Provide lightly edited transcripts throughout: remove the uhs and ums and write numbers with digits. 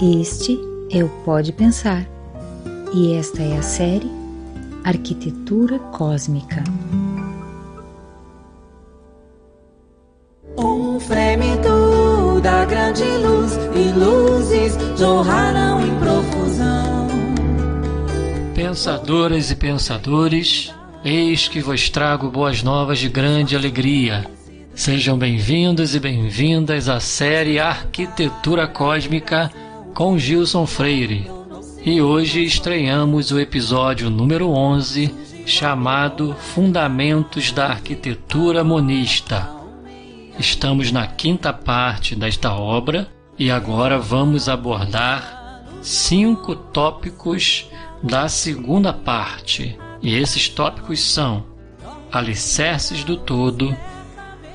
Este é o Pode Pensar, e esta é a série Arquitetura Cósmica. Frêmito da grande luz e luzes jorraram em profusão. Pensadoras e pensadores, eis que vos trago boas novas de grande alegria. Sejam bem-vindos e bem-vindas à série Arquitetura Cósmica com Gilson Freire. E hoje estreamos o episódio número 11, chamado Fundamentos da Arquitetura Monista. Estamos na quinta parte desta obra e agora vamos abordar 5 tópicos da segunda parte. E esses tópicos são alicerces do todo,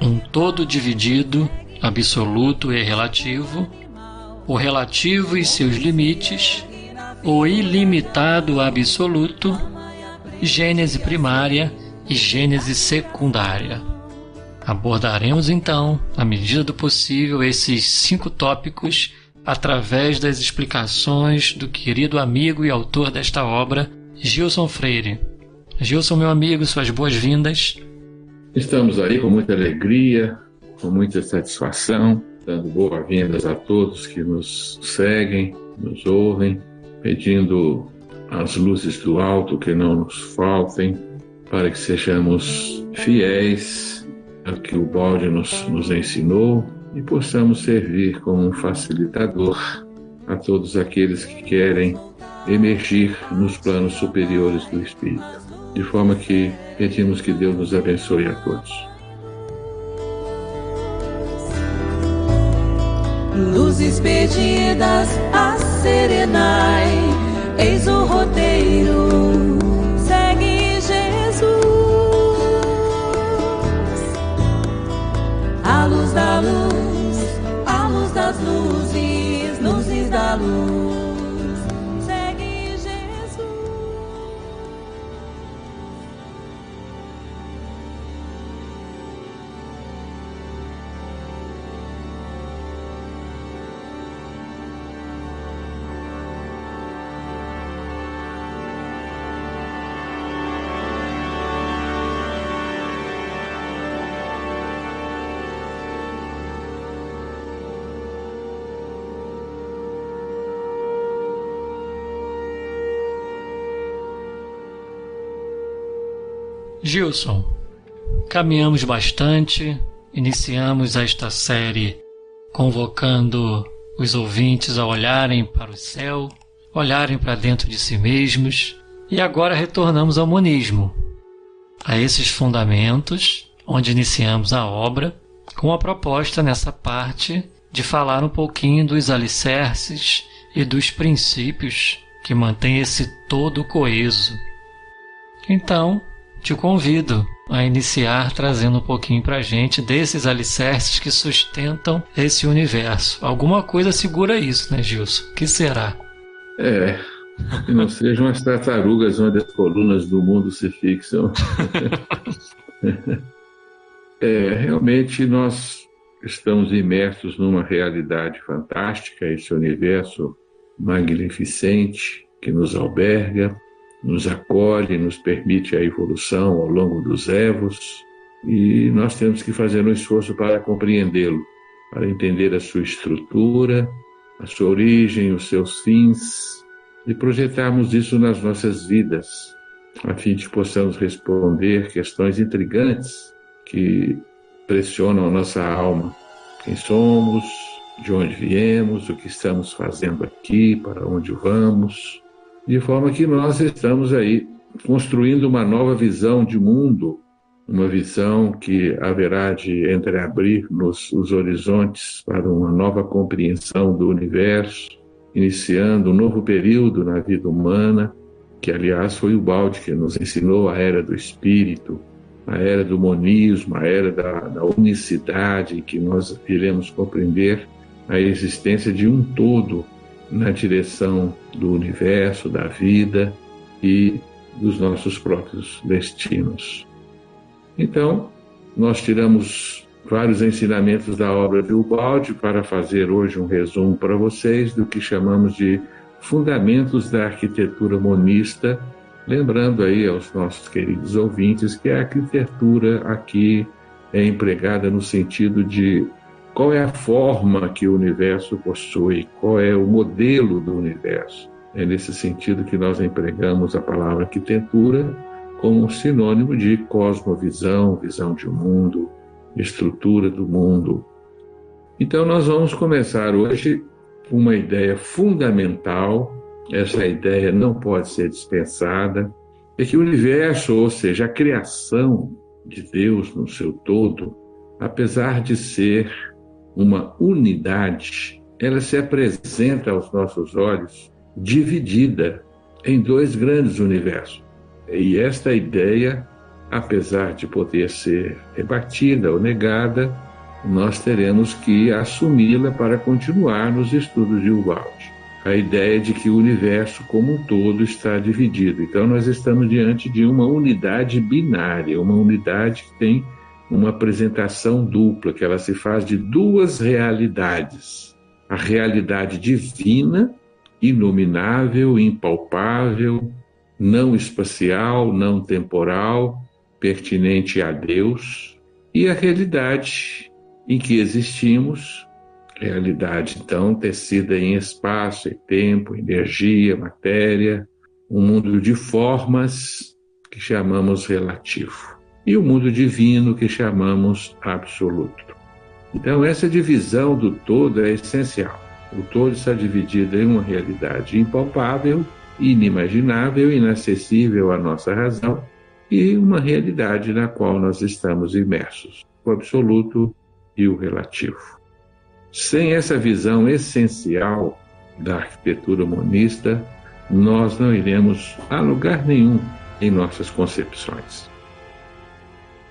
um todo dividido, absoluto e relativo, o relativo e seus limites, o ilimitado absoluto, gênese primária e gênese secundária. Abordaremos então, à medida do possível, esses 5 tópicos através das explicações do querido amigo e autor desta obra, Gilson Freire. Gilson, meu amigo, suas boas-vindas. Estamos aí com muita alegria, com muita satisfação, dando boas-vindas a todos que nos seguem, nos ouvem, pedindo as luzes do alto que não nos faltem, para que sejamos fiéis ao que o Balde nos ensinou e possamos servir como um facilitador a todos aqueles que querem emergir nos planos superiores do Espírito. De forma que pedimos que Deus nos abençoe a todos. Luzes perdidas a serenai, eis o roteiro, segue Jesus. A luz da luz, a luz das luzes, luzes da luz, segue Jesus. Gilson, caminhamos bastante, iniciamos esta série convocando os ouvintes a olharem para o céu, olharem para dentro de si mesmos, e agora retornamos ao monismo, a esses fundamentos, onde iniciamos a obra, com a proposta nessa parte de falar um pouquinho dos alicerces e dos princípios que mantêm esse todo coeso. Então, te convido a iniciar trazendo um pouquinho para a gente desses alicerces que sustentam esse universo. Alguma coisa segura isso, né, Gilson? O que será? Que não sejam as tartarugas onde as colunas do mundo se fixam. Realmente nós estamos imersos numa realidade fantástica, esse universo magnificente que nos alberga, nos acolhe, nos permite a evolução ao longo dos evos, e nós temos que fazer um esforço para compreendê-lo, para entender a sua estrutura, a sua origem, os seus fins, e projetarmos isso nas nossas vidas, a fim de que possamos responder questões intrigantes que pressionam a nossa alma. Quem somos, de onde viemos, o que estamos fazendo aqui, para onde vamos. De forma que nós estamos aí construindo uma nova visão de mundo, uma visão que haverá de entreabrir-nos os horizontes para uma nova compreensão do universo, iniciando um novo período na vida humana, que aliás foi o Balde que nos ensinou a era do Espírito, a era do monismo, a era da unicidade, em que nós iremos compreender a existência de um todo na direção do universo, da vida e dos nossos próprios destinos. Então, nós tiramos vários ensinamentos da obra de Ubaldi para fazer hoje um resumo para vocês do que chamamos de fundamentos da arquitetura monista, lembrando aí aos nossos queridos ouvintes que a arquitetura aqui é empregada no sentido de qual é a forma que o universo possui, qual é o modelo do universo. É nesse sentido que nós empregamos a palavra arquitetura como um sinônimo de cosmovisão, visão de mundo, estrutura do mundo. Então nós vamos começar hoje com uma ideia fundamental. Essa ideia não pode ser dispensada, é que o universo, ou seja, a criação de Deus no seu todo, apesar de ser uma unidade, ela se apresenta aos nossos olhos dividida em dois grandes universos. E esta ideia, apesar de poder ser rebatida ou negada, nós teremos que assumi-la para continuar nos estudos de Ubaldi. A ideia de que o universo como um todo está dividido. Então nós estamos diante de uma unidade binária, uma unidade que tem uma apresentação dupla, que ela se faz de duas realidades. A realidade divina, inominável, impalpável, não espacial, não temporal, pertinente a Deus, e a realidade em que existimos, realidade então tecida em espaço e tempo, energia, matéria, um mundo de formas que chamamos relativo, e o mundo divino que chamamos absoluto. Então essa divisão do todo é essencial. O todo está dividido em uma realidade impalpável, inimaginável, inacessível à nossa razão, e uma realidade na qual nós estamos imersos, o absoluto e o relativo. Sem essa visão essencial da arquitetura monista, nós não iremos a lugar nenhum em nossas concepções.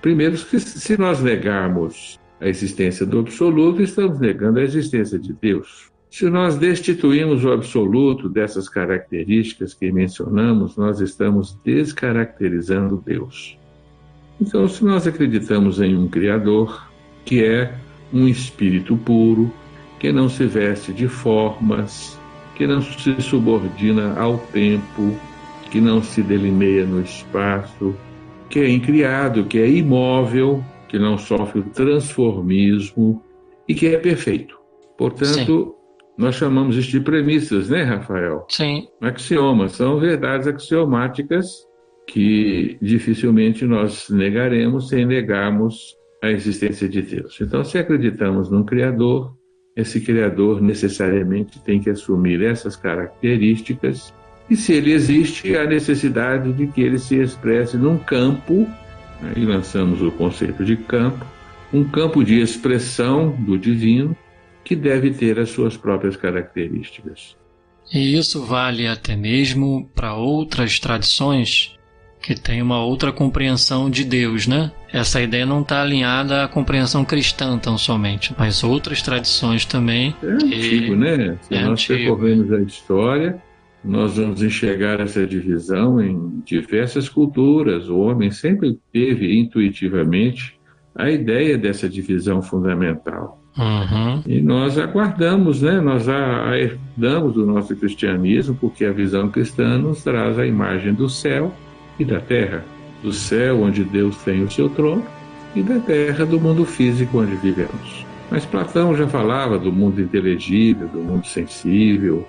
Primeiro, que se nós negarmos a existência do absoluto, estamos negando a existência de Deus. Se nós destituímos o absoluto dessas características que mencionamos, nós estamos descaracterizando Deus. Então, se nós acreditamos em um Criador, que é um espírito puro, que não se veste de formas, que não se subordina ao tempo, que não se delineia no espaço, que é incriado, que é imóvel, que não sofre o transformismo e que é perfeito. Portanto, nós chamamos isso de premissas, né, Rafael? Sim. Axiomas, são verdades axiomáticas que dificilmente nós negaremos sem negarmos a existência de Deus. Então, se acreditamos num Criador, esse Criador necessariamente tem que assumir essas características, e se ele existe, há necessidade de que ele se expresse num campo, aí lançamos o conceito de campo, um campo de expressão do divino, que deve ter as suas próprias características. E isso vale até mesmo para outras tradições que têm uma outra compreensão de Deus, né? Essa ideia não está alinhada à compreensão cristã tão somente, mas outras tradições também. É antigo, né? Se nós percorremos a história, nós vamos enxergar essa divisão em diversas culturas. O homem sempre teve intuitivamente a ideia dessa divisão fundamental. Uhum. E nós aguardamos, né? Nós a herdamos do nosso cristianismo, porque a visão cristã nos traz a imagem do céu e da terra. Do céu, onde Deus tem o seu trono, e da terra, do mundo físico onde vivemos. Mas Platão já falava do mundo inteligível, do mundo sensível.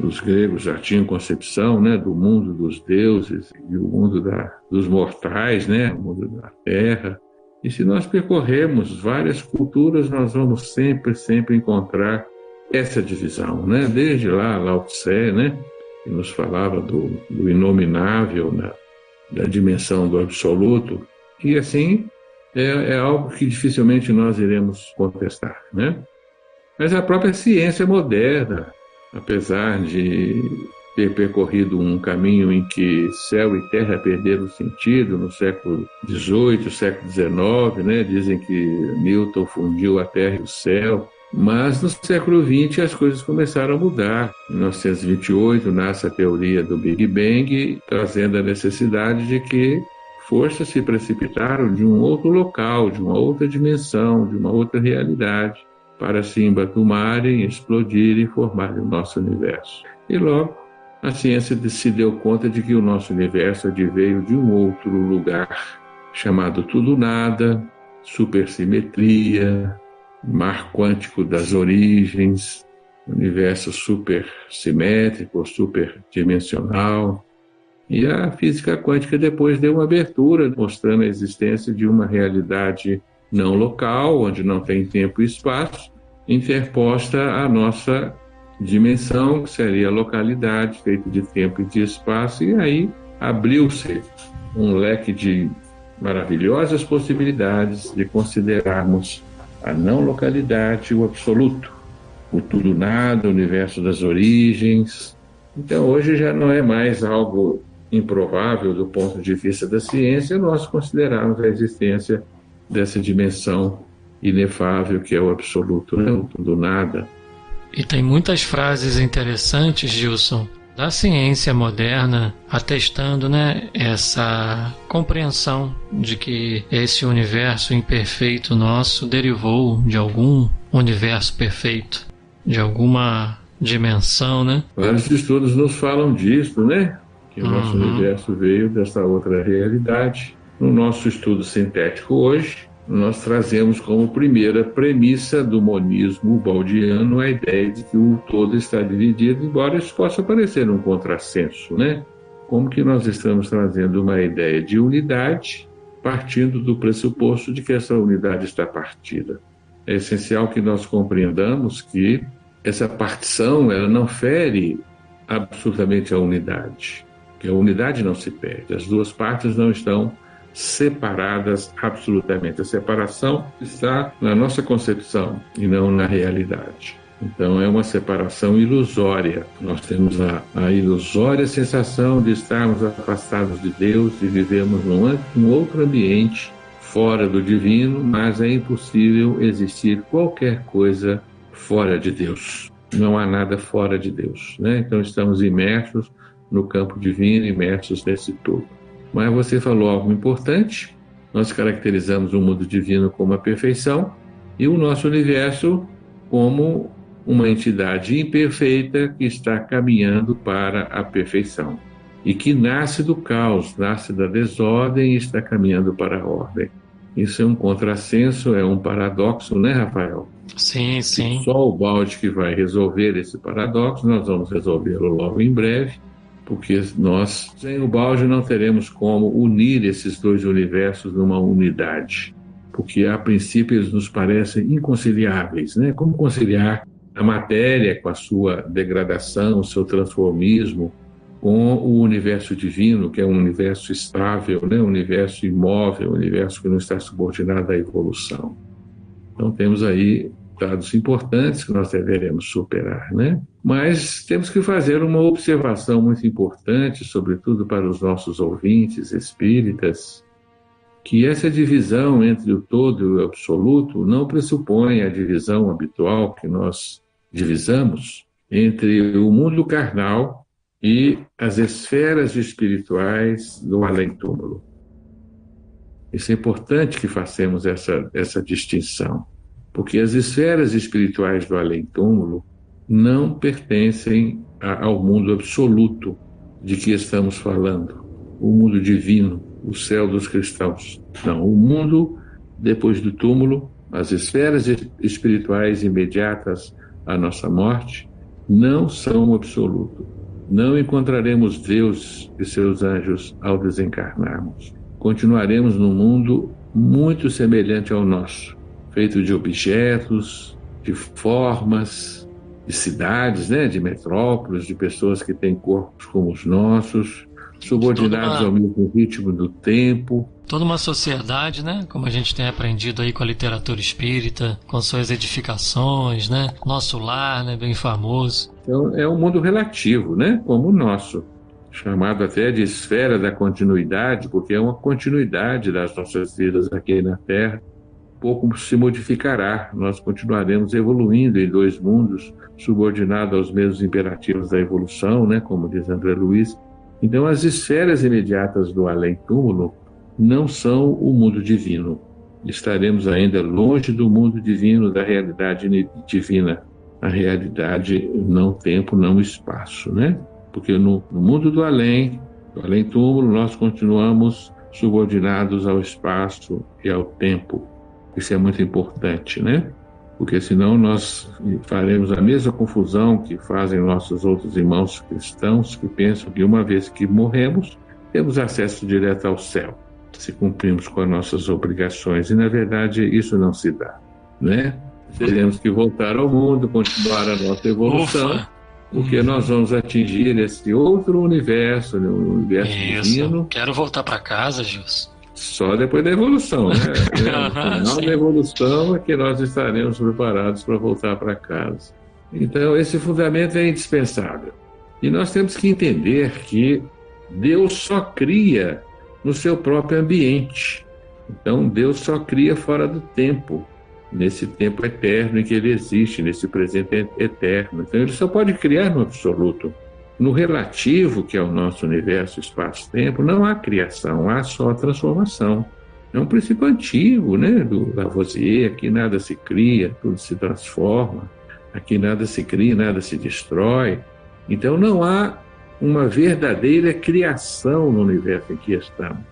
Os gregos já tinham concepção, né, do mundo dos deuses e o mundo dos mortais, né, o mundo da terra. E se nós percorrermos várias culturas, nós vamos sempre encontrar essa divisão, né? Desde lá, Lao Tse, né, que nos falava do inominável, da dimensão do absoluto, e assim é algo que dificilmente nós iremos contestar, né? Mas a própria ciência moderna, apesar de ter percorrido um caminho em que céu e terra perderam o sentido no século XVIII, século XIX, né? Dizem que Newton fundiu a terra e o céu, mas no século XX as coisas começaram a mudar. Em 1928 nasce a teoria do Big Bang, trazendo a necessidade de que forças se precipitaram de um outro local, de uma outra dimensão, de uma outra realidade, para se embatumarem, explodirem e formarem o nosso universo. E logo, a ciência se deu conta de que o nosso universo adveio de um outro lugar, chamado tudo-nada, supersimetria, mar quântico das origens, universo supersimétrico, superdimensional. E a física quântica depois deu uma abertura, mostrando a existência de uma realidade não local, onde não tem tempo e espaço, interposta à nossa dimensão, que seria a localidade, feita de tempo e de espaço, e aí abriu-se um leque de maravilhosas possibilidades de considerarmos a não localidade o absoluto, o tudo-nada, o universo das origens. Então hoje já não é mais algo improvável do ponto de vista da ciência nós considerarmos a existência dessa dimensão inefável que é o absoluto, né? O tudo-nada. E tem muitas frases interessantes, Gilson, da ciência moderna, atestando, né, essa compreensão de que esse universo imperfeito nosso derivou de algum universo perfeito, de alguma dimensão, né? Vários estudos nos falam disso, né? Que o nosso universo veio dessa outra realidade. No nosso estudo sintético hoje, nós trazemos como primeira premissa do monismo baldiano a ideia de que o todo está dividido, embora isso possa parecer um contrassenso, né? Como que nós estamos trazendo uma ideia de unidade, partindo do pressuposto de que essa unidade está partida. É essencial que nós compreendamos que essa partição ela não fere absolutamente a unidade, que a unidade não se perde, as duas partes não estão separadas absolutamente. A separação está na nossa concepção e não na realidade. Então é uma separação ilusória. Nós temos a ilusória sensação de estarmos afastados de Deus e vivemos num outro ambiente fora do divino, mas é impossível existir qualquer coisa fora de Deus. Não há nada fora de Deus, né? Então estamos imersos no campo divino, imersos nesse todo. Mas você falou algo importante, nós caracterizamos o mundo divino como a perfeição e o nosso universo como uma entidade imperfeita que está caminhando para a perfeição e que nasce do caos, nasce da desordem e está caminhando para a ordem. Isso é um contrassenso, é um paradoxo, né, Rafael? Sim, sim. E só o balde que vai resolver esse paradoxo, nós vamos resolvê-lo logo em breve, porque nós, sem o balde, não teremos como unir esses dois universos numa unidade, porque a princípio eles nos parecem inconciliáveis, né? Como conciliar a matéria com a sua degradação, o seu transformismo, com o universo divino, que é um universo estável, né? Um universo imóvel, um universo que não está subordinado à evolução. Então temos aí dados importantes que nós deveremos superar, né? Mas temos que fazer uma observação muito importante, sobretudo para os nossos ouvintes espíritas, que essa divisão entre o todo e o absoluto não pressupõe a divisão habitual que nós divisamos entre o mundo carnal e as esferas espirituais do além-túmulo. Isso é importante que façamos essa distinção, porque as esferas espirituais do além-túmulo não pertencem ao mundo absoluto de que estamos falando, o mundo divino, o céu dos cristãos. Não, o mundo depois do túmulo, as esferas espirituais imediatas à nossa morte, não são o absoluto. Não encontraremos Deus e seus anjos ao desencarnarmos. Continuaremos num mundo muito semelhante ao nosso, feito de objetos, de formas, de cidades, né, de metrópoles, de pessoas que têm corpos como os nossos, subordinados ao mesmo ritmo do tempo. Toda uma sociedade, né, como a gente tem aprendido aí com a literatura espírita, com suas edificações, né, nosso lar, né, bem famoso. Então, é um mundo relativo, né, como o nosso, chamado até de esfera da continuidade, porque é uma continuidade das nossas vidas aqui na Terra. Pouco se modificará, nós continuaremos evoluindo em dois mundos, subordinados aos mesmos imperativos da evolução, né, como diz André Luiz. Então, as esferas imediatas do além-túmulo não são o mundo divino. Estaremos ainda longe do mundo divino, da realidade divina, a realidade não tempo, não espaço, né? Porque no mundo do além-túmulo, nós continuamos subordinados ao espaço e ao tempo. Isso é muito importante, né? Porque senão nós faremos a mesma confusão que fazem nossos outros irmãos cristãos, que pensam que uma vez que morremos, temos acesso direto ao céu, se cumprimos com as nossas obrigações. E, na verdade, isso não se dá, né? Teremos que voltar ao mundo, continuar a nossa evolução, porque nós vamos atingir esse outro universo, né? O universo divino. Quero voltar para casa, Gilson. Só depois da evolução, né? No final da evolução é que nós estaremos preparados para voltar para casa. Então, esse fundamento é indispensável. E nós temos que entender que Deus só cria no seu próprio ambiente. Então, Deus só cria fora do tempo, nesse tempo eterno em que Ele existe, nesse presente eterno. Então, Ele só pode criar no absoluto. No relativo, que é o nosso universo, espaço-tempo, não há criação, há só transformação. É um princípio antigo, né, do Lavoisier. Aqui nada se cria, tudo se transforma. Aqui nada se cria, nada se destrói. Então não há uma verdadeira criação no universo em que estamos.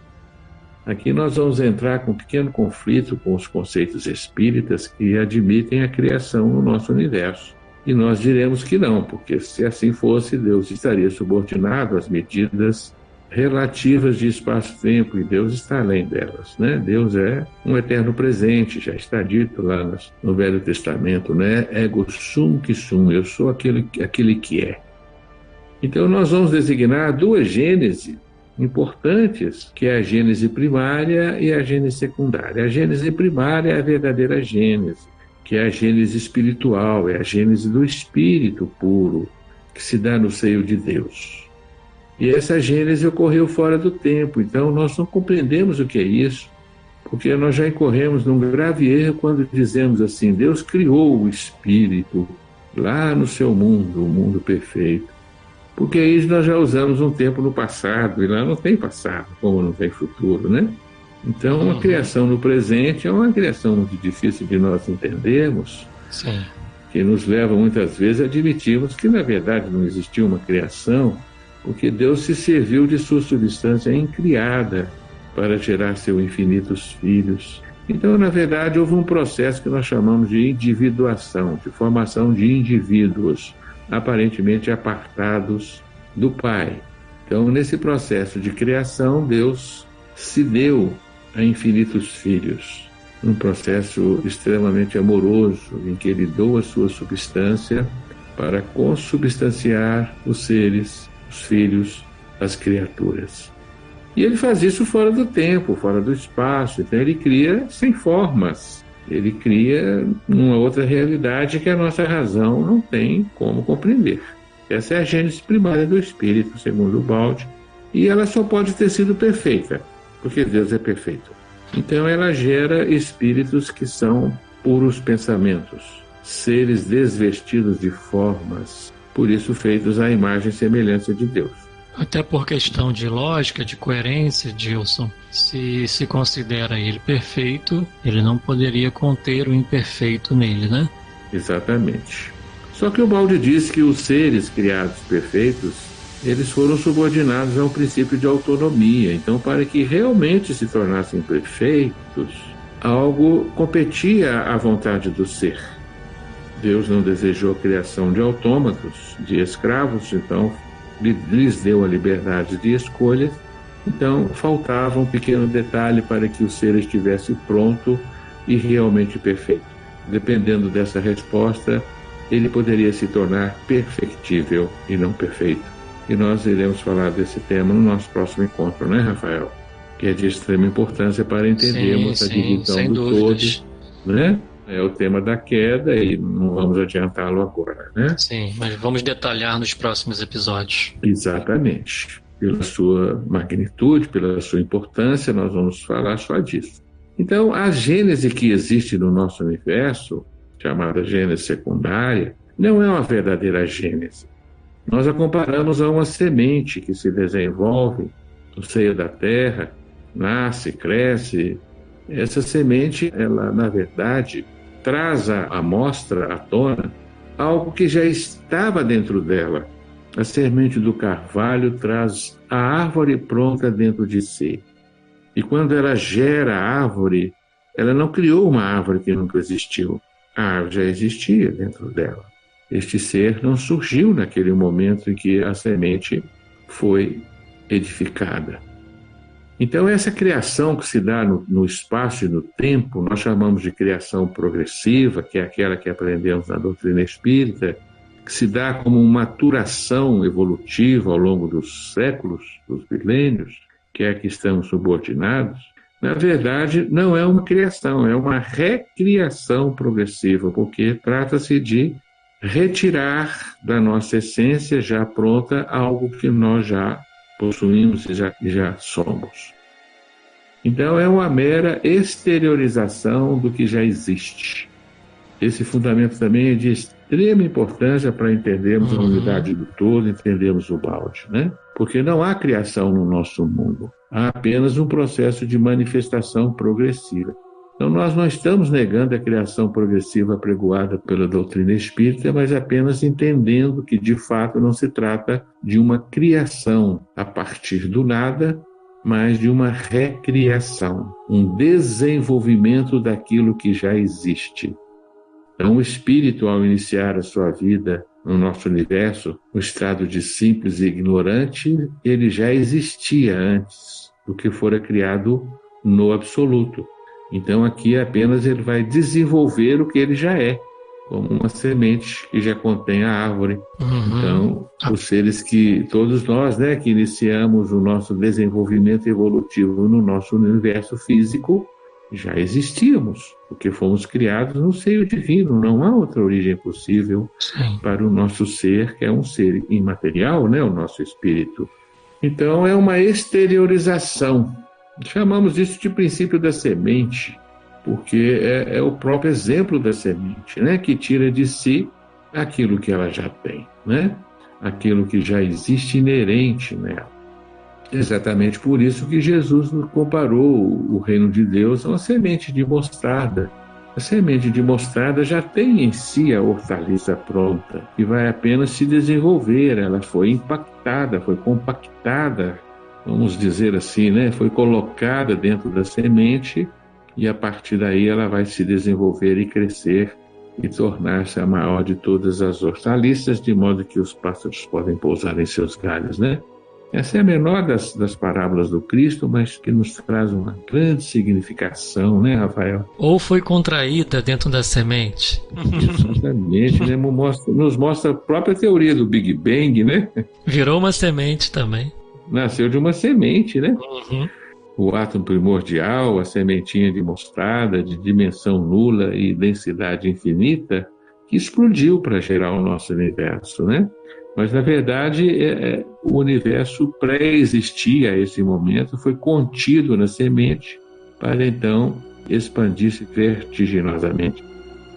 Aqui nós vamos entrar com um pequeno conflito com os conceitos espíritas que admitem a criação no nosso universo. E nós diremos que não, porque se assim fosse, Deus estaria subordinado às medidas relativas de espaço-tempo, e Deus está além delas, né? Deus é um eterno presente, já está dito lá no Velho Testamento, né? Ego sum qui sum, eu sou aquele que é. Então nós vamos designar duas gêneses importantes, que é a gênese primária e a gênese secundária. A gênese primária é a verdadeira gênese, que é a gênese espiritual, é a gênese do espírito puro, que se dá no seio de Deus. E essa gênese ocorreu fora do tempo, então nós não compreendemos o que é isso, porque nós já incorremos num grave erro quando dizemos assim: Deus criou o espírito lá no seu mundo, o mundo perfeito. Porque aí nós já usamos um tempo no passado, e lá não tem passado, como não tem futuro, né? Então, a criação no presente é uma criação muito difícil de nós entendermos, Sim. que nos leva muitas vezes a admitirmos que, na verdade, não existiu uma criação, porque Deus se serviu de sua substância incriada para gerar seus infinitos filhos. Então, na verdade, houve um processo que nós chamamos de individuação, de formação de indivíduos, aparentemente apartados do Pai. Então, nesse processo de criação, Deus se deu a infinitos filhos, um processo extremamente amoroso, em que Ele doa a sua substância para consubstanciar os seres, os filhos, as criaturas. E Ele faz isso fora do tempo, fora do espaço. Então Ele cria sem formas. Ele cria uma outra realidade que a nossa razão não tem como compreender. Essa é a gênese primária do Espírito, segundo o Balde, e ela só pode ter sido perfeita, porque Deus é perfeito. Então ela gera espíritos que são puros pensamentos, seres desvestidos de formas, por isso feitos à imagem e semelhança de Deus. Até por questão de lógica, de coerência, Gilson, se considera ele perfeito, ele não poderia conter o imperfeito nele, né? Exatamente. Só que o Balde diz que os seres criados perfeitos, eles foram subordinados a um princípio de autonomia. Então, para que realmente se tornassem perfeitos, algo competia à vontade do ser. Deus não desejou a criação de autômatos, de escravos, então lhes deu a liberdade de escolha. Então, faltava um pequeno detalhe para que o ser estivesse pronto e realmente perfeito. Dependendo dessa resposta, ele poderia se tornar perfectível e não perfeito. E nós iremos falar desse tema no nosso próximo encontro, né, Rafael? Que é de extrema importância para entendermos a divisão do todo, né? É o tema da queda e não vamos adiantá-lo agora, né? Sim, mas vamos detalhar nos próximos episódios. Exatamente. Pela sua magnitude, pela sua importância, nós vamos falar só disso. Então, a gênese que existe no nosso universo, chamada gênese secundária, não é uma verdadeira gênese. Nós a comparamos a uma semente que se desenvolve no seio da terra nasce, cresce. Essa semente, ela, na verdade, traz à mostra, à tona, algo que já estava dentro dela. A semente do carvalho traz a árvore pronta dentro de si. E quando ela gera a árvore, ela não criou uma árvore que nunca existiu. A árvore já existia dentro dela. Este ser não surgiu naquele momento em que a semente foi edificada. Então, essa criação que se dá no espaço e no tempo, nós chamamos de criação progressiva, que é aquela que aprendemos na doutrina espírita, que se dá como uma maturação evolutiva ao longo dos séculos, dos milênios, que é que estamos subordinados, na verdade, não é uma criação, é uma recriação progressiva, porque trata-se de retirar da nossa essência já pronta algo que nós já possuímos e já somos. Então, é uma mera exteriorização do que já existe. Esse fundamento também é de extrema importância para entendermos a unidade do todo, entendermos o balde, né? Porque não há criação no nosso mundo, há apenas um processo de manifestação progressiva. Então, nós não estamos negando a criação progressiva apregoada pela doutrina espírita, mas apenas entendendo que, de fato, não se trata de uma criação a partir do nada, mas de uma recriação, um desenvolvimento daquilo que já existe. Então, o espírito, ao iniciar a sua vida no nosso universo, no estado de simples e ignorante, ele já existia antes do que fora criado no absoluto. Então, aqui apenas ele vai desenvolver o que ele já é, como uma semente que já contém a árvore. Então, os seres que, todos nós, né, que iniciamos o nosso desenvolvimento evolutivo no nosso universo físico, já existíamos, porque fomos criados no seio divino. Não há outra origem possível para o nosso ser, que é um ser imaterial, né, o nosso espírito. Então, é uma exteriorização. Chamamos isso de princípio da semente, porque é o próprio exemplo da semente, né, que tira de si aquilo que ela já tem, né, aquilo que já existe inerente nela. Exatamente por isso que Jesus comparou o reino de Deus a uma semente de mostarda. A semente de mostarda já tem em si a hortaliça pronta, que vai apenas se desenvolver. Ela foi impactada, foi compactada, vamos dizer assim, né? Foi colocada dentro da semente e a partir daí ela vai se desenvolver e crescer e tornar-se a maior de todas as hortaliças, de modo que os pássaros podem pousar em seus galhos, né? Essa é a menor das parábolas do Cristo, mas que nos traz uma grande significação, né, Rafael? Ou foi contraída dentro da semente. Exatamente, né? Nos mostra a própria teoria do Big Bang, né? Virou uma semente também. Nasceu de uma semente, né? O átomo primordial, a sementinha de mostarda, de dimensão nula e densidade infinita, que explodiu para gerar o nosso universo, né? Mas, na verdade, o universo pré-existia a esse momento, foi contido na semente para, então, expandir-se vertiginosamente.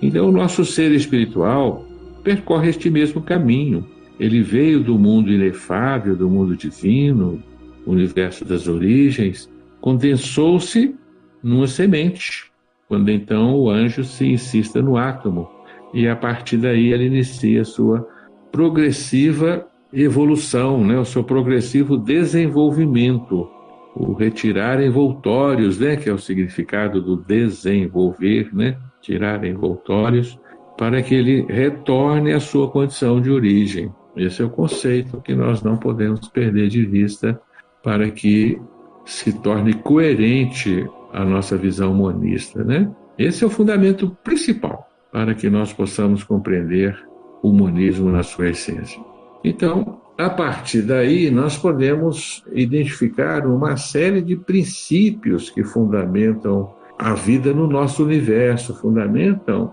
Então, o nosso ser espiritual percorre este mesmo caminho. Ele veio do mundo inefável, do mundo divino, o universo das origens, condensou-se numa semente, quando, então, o anjo se insista no átomo. E, a partir daí, ele inicia a sua progressiva evolução, né? O seu progressivo desenvolvimento, o retirar envoltórios, né? Que é o significado do desenvolver, né? Tirar envoltórios para que ele retorne à sua condição de origem. Esse é o conceito que nós não podemos perder de vista para que se torne coerente a nossa visão monista, né? Esse é o fundamento principal para que nós possamos compreender o monismo na sua essência. Então, a partir daí, nós podemos identificar uma série de princípios que fundamentam a vida no nosso universo, fundamentam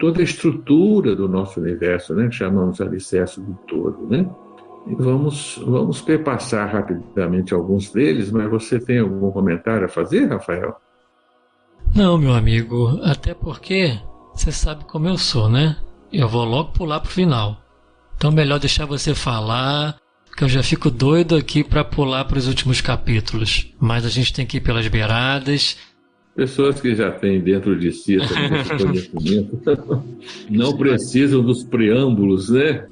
toda a estrutura do nosso universo, né, que chamamos alicerce do todo, né? E vamos perpassar rapidamente alguns deles, mas você tem algum comentário a fazer, Rafael? Não, meu amigo, até porque você sabe como eu sou, né? Eu vou logo pular pro final. Então melhor deixar você falar, que eu já fico doido aqui para pular para os últimos capítulos. Mas a gente tem que ir pelas beiradas. Pessoas que já têm dentro de si esse conhecimento não precisam dos preâmbulos, né?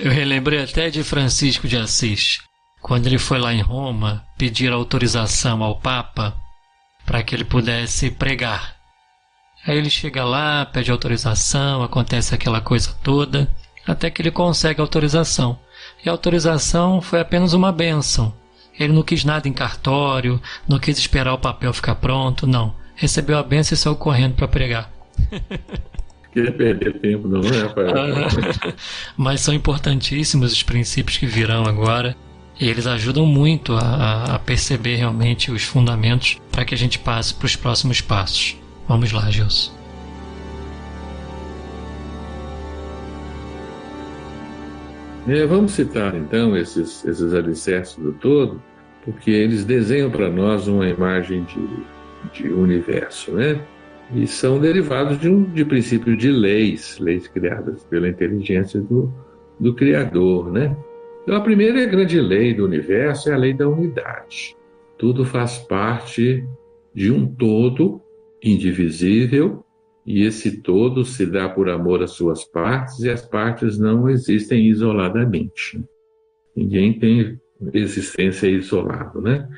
Eu relembrei até de Francisco de Assis, quando ele foi lá em Roma pedir autorização ao Papa para que ele pudesse pregar. Aí ele chega lá, pede autorização, acontece aquela coisa toda, até que ele consegue autorização. E a autorização foi apenas uma bênção. Ele não quis nada em cartório, não quis esperar o papel ficar pronto, não. Recebeu a bênção e saiu correndo para pregar. Queria perder tempo, não é, Rafael? Mas são importantíssimos os princípios que virão agora. E eles ajudam muito a perceber realmente os fundamentos para que a gente passe para os próximos passos. Vamos lá, Gilson. Vamos citar então esses alicerces do todo, porque eles desenham para nós uma imagem de universo, né? E são derivados de princípio de leis criadas pela inteligência do Criador, né? Então a primeira e a grande lei do universo é a lei da unidade. Tudo faz parte de um todo indivisível, e esse todo se dá por amor às suas partes, e as partes não existem isoladamente. Ninguém tem existência isolada, né?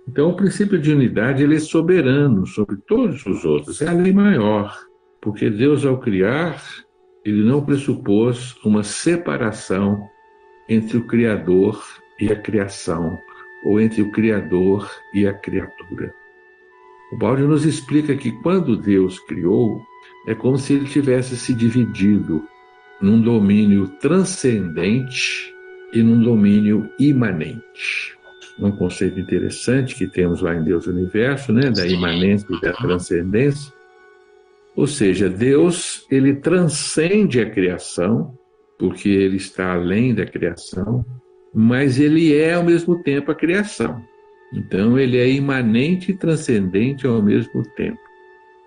Então, o princípio de unidade ele é soberano sobre todos os outros, é a lei maior, porque Deus, ao criar, ele não pressupôs uma separação entre o Criador e a criação, ou entre o Criador e a criatura. O Baldi nos explica que quando Deus criou, é como se ele tivesse se dividido num domínio transcendente e num domínio imanente. Um conceito interessante que temos lá em Deus Universo, né, da imanência e da transcendência. Ou seja, Deus, ele transcende a criação, porque ele está além da criação, mas ele é ao mesmo tempo a criação. Então, ele é imanente e transcendente ao mesmo tempo.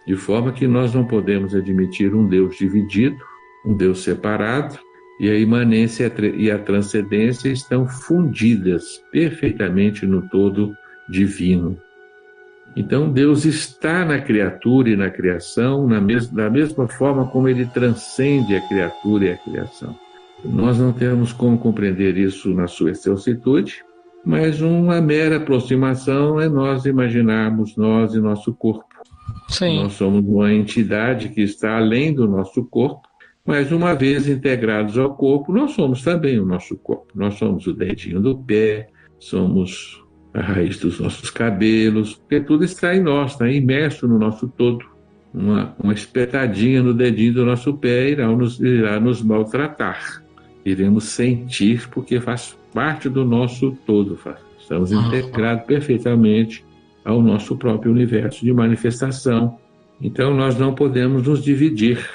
De forma que nós não podemos admitir um Deus dividido, um Deus separado, e a imanência e a transcendência estão fundidas perfeitamente no todo divino. Então, Deus está na criatura e na criação da mesma forma como ele transcende a criatura e a criação. Nós não temos como compreender isso na sua excelsitude, mas uma mera aproximação é nós imaginarmos nós e nosso corpo. Sim. Nós somos uma entidade que está além do nosso corpo, mas uma vez integrados ao corpo, nós somos também o nosso corpo. Nós somos o dedinho do pé, somos a raiz dos nossos cabelos, porque tudo está em nós, está imerso no nosso todo. Uma espetadinha no dedinho do nosso pé irá nos maltratar. Iremos sentir porque faz parte do nosso todo. Estamos integrados perfeitamente ao nosso próprio universo de manifestação. Então nós não podemos nos dividir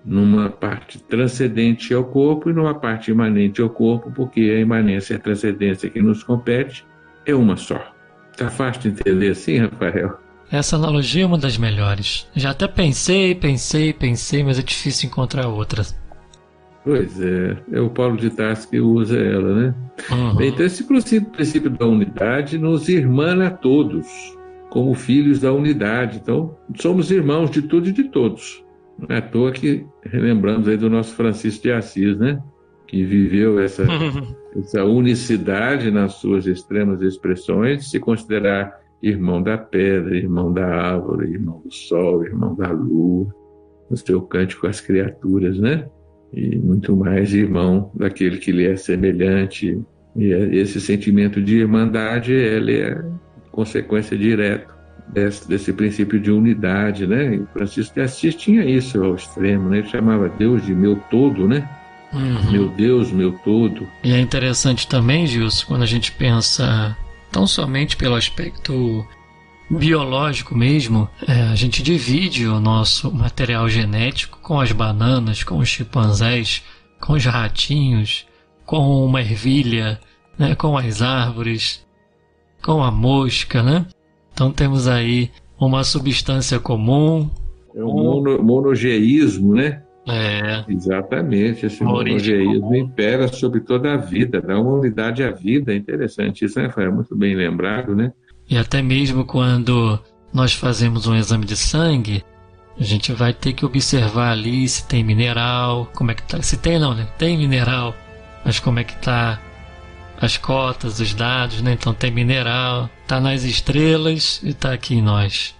numa parte transcendente ao corpo e numa parte imanente ao corpo, porque a imanência e a transcendência que nos compete é uma só. Está fácil de entender assim, Rafael? Essa analogia é uma das melhores. Já até pensei, mas é difícil encontrar outra. Pois é o Paulo de Tarso que usa ela, né? Bem, então esse princípio da unidade nos irmana a todos, como filhos da unidade. Então, somos irmãos de tudo e de todos. Não é à toa que relembramos aí do nosso Francisco de Assis, né? Que viveu essa unicidade nas suas extremas expressões, de se considerar irmão da pedra, irmão da árvore, irmão do sol, irmão da lua, no seu cântico às criaturas, né? E muito mais irmão daquele que lhe é semelhante. E esse sentimento de irmandade, ele é consequência direta desse princípio de unidade, né? E Francisco de Assis tinha isso ao extremo, né? Ele chamava Deus de meu todo, né? Meu Deus, meu todo. E é interessante também, Gilson, quando a gente pensa tão somente pelo aspecto biológico mesmo, a gente divide o nosso material genético com as bananas, com os chimpanzés, com os ratinhos, com uma ervilha, né? Com as árvores, com a mosca, né? Então temos aí uma substância comum. É um monogeísmo, né? É, Exatamente, esse uma origem monogeísmo comum. impera sobre toda a vida, dá uma unidade à vida. É interessante isso, né, Rafael? Muito bem lembrado, né? E até mesmo quando nós fazemos um exame de sangue, a gente vai ter que observar ali se tem mineral, como é que tá. Se tem não, né? Tem mineral, mas como é que tá as cotas, os dados, né? Então tem mineral, tá nas estrelas e tá aqui em nós.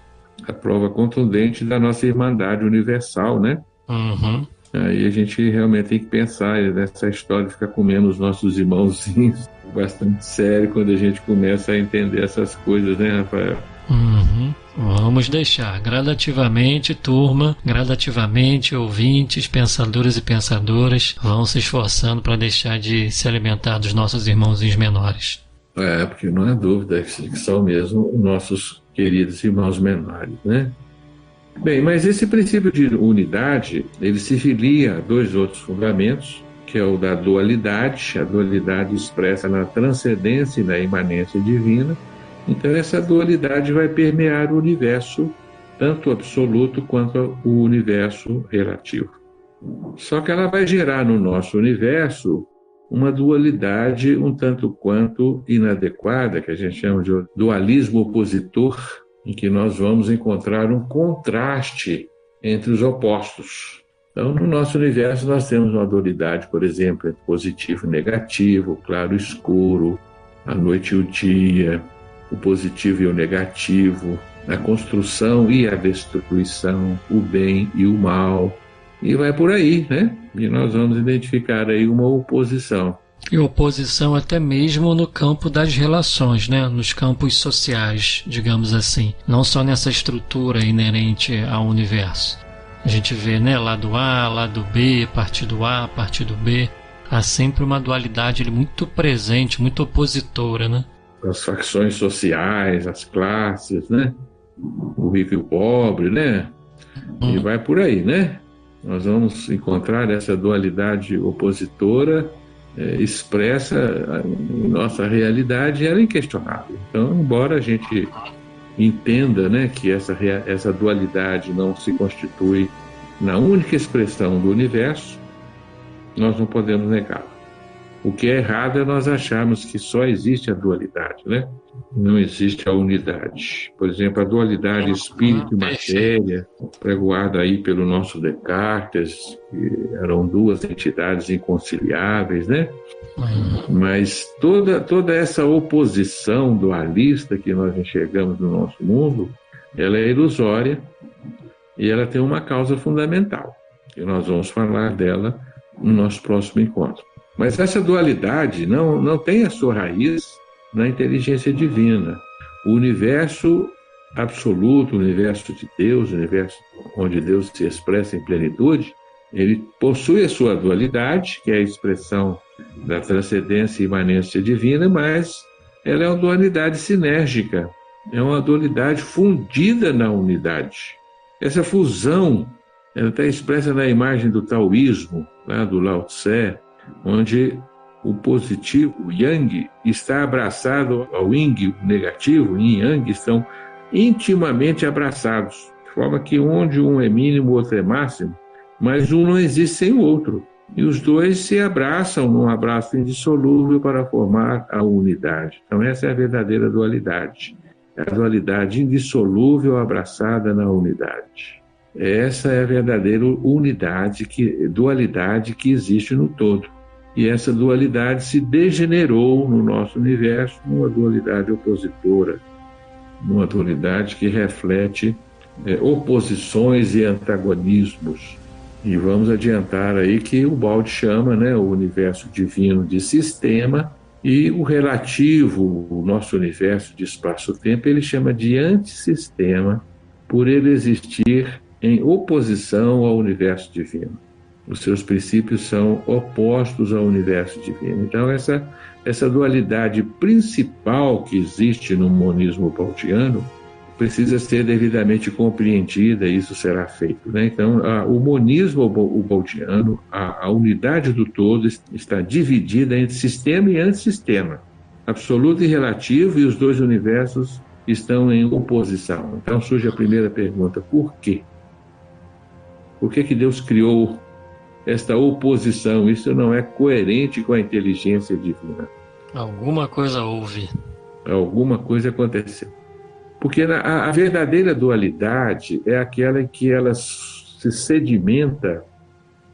A prova contundente da nossa irmandade universal, né? Uhum. Aí a gente realmente tem que pensar nessa história de ficar comendo os nossos irmãozinhos. Bastante sério quando a gente começa a entender essas coisas, né, Rafael? Uhum. Vamos deixar gradativamente, turma, gradativamente, ouvintes, pensadores e pensadoras vão se esforçando para deixar de se alimentar dos nossos irmãozinhos menores. Porque não há dúvida que são mesmo nossos queridos irmãos menores, né? Bem, mas esse princípio de unidade, ele se filia a dois outros fundamentos, que é o da dualidade, a dualidade expressa na transcendência e na imanência divina. Então essa dualidade vai permear o universo, tanto absoluto quanto o universo relativo. Só que ela vai gerar no nosso universo uma dualidade um tanto quanto inadequada, que a gente chama de dualismo opositor, em que nós vamos encontrar um contraste entre os opostos. Então, no nosso universo, nós temos uma dualidade, por exemplo, entre positivo e negativo, claro e escuro, a noite e o dia, o positivo e o negativo, a construção e a destruição, o bem e o mal, e vai por aí, né? E nós vamos identificar aí uma oposição. E oposição até mesmo no campo das relações, né? Nos campos sociais, digamos assim. Não só nessa estrutura inerente ao universo. A gente vê, né? Lado A, lado B, partido A, partido B. Há sempre uma dualidade muito presente, muito opositora, né? As facções sociais, as classes, né? O rico e o pobre, né? E vai por aí, né? Nós vamos encontrar essa dualidade opositora expressa em nossa realidade, ela é inquestionável. Então, embora a gente entenda, né, que essa dualidade não se constitui na única expressão do universo, nós não podemos negá-la. O que é errado é nós acharmos que só existe a dualidade, né? Não existe a unidade. Por exemplo, a dualidade espírito e matéria, pregoada aí pelo nosso Descartes, que eram duas entidades inconciliáveis, né? Mas toda essa oposição dualista que nós enxergamos no nosso mundo, ela é ilusória e ela tem uma causa fundamental. E nós vamos falar dela no nosso próximo encontro. Mas essa dualidade não tem a sua raiz na inteligência divina. O universo absoluto, o universo de Deus, o universo onde Deus se expressa em plenitude, ele possui a sua dualidade, que é a expressão da transcendência e imanência divina, mas ela é uma dualidade sinérgica, é uma dualidade fundida na unidade. Essa fusão, ela está expressa na imagem do taoísmo, lá do Lao Tse, onde o positivo, o yang, está abraçado ao yin, o negativo, o yin e yang, estão intimamente abraçados, de forma que onde um é mínimo, o outro é máximo, mas um não existe sem o outro. E os dois se abraçam num abraço indissolúvel para formar a unidade. Então essa é a verdadeira dualidade. É a dualidade indissolúvel abraçada na unidade. Essa é a verdadeira dualidade que existe no todo. E essa dualidade se degenerou no nosso universo numa dualidade opositora, numa dualidade que reflete oposições e antagonismos. E vamos adiantar aí que o Baldi chama, né, o universo divino de sistema e o relativo, o nosso universo de espaço-tempo, ele chama de antissistema por ele existir em oposição ao universo divino. Os seus princípios são opostos ao universo divino. Então, essa dualidade principal que existe no monismo baldiano precisa ser devidamente compreendida, e isso será feito, né? Então, o monismo baldiano, a unidade do todo, está dividida entre sistema e antissistema, absoluto e relativo, e os dois universos estão em oposição. Então, surge a primeira pergunta: por quê? Por que Deus criou esta oposição. Isso não é coerente com a inteligência divina. Alguma coisa houve. Alguma coisa aconteceu. Porque a verdadeira dualidade é aquela em que ela se sedimenta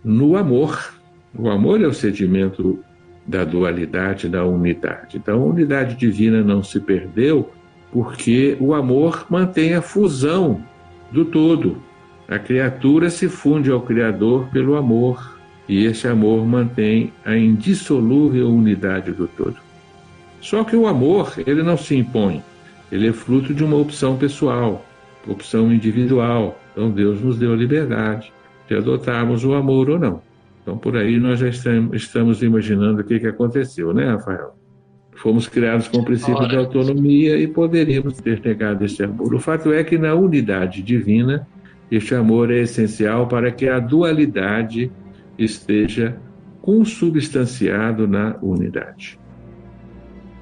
no amor. O amor é o sedimento da dualidade, da unidade. Então, a unidade divina não se perdeu porque o amor mantém a fusão do todo. A criatura se funde ao Criador pelo amor, e esse amor mantém a indissolúvel unidade do todo. Só que o amor, ele não se impõe, ele é fruto de uma opção pessoal, opção individual. Então Deus nos deu a liberdade de adotarmos o amor ou não. Então por aí nós já estamos imaginando o que aconteceu, né, Rafael? Fomos criados com o princípio da autonomia e poderíamos ter negado esse amor. O fato é que na unidade divina, este amor é essencial para que a dualidade esteja consubstanciado na unidade.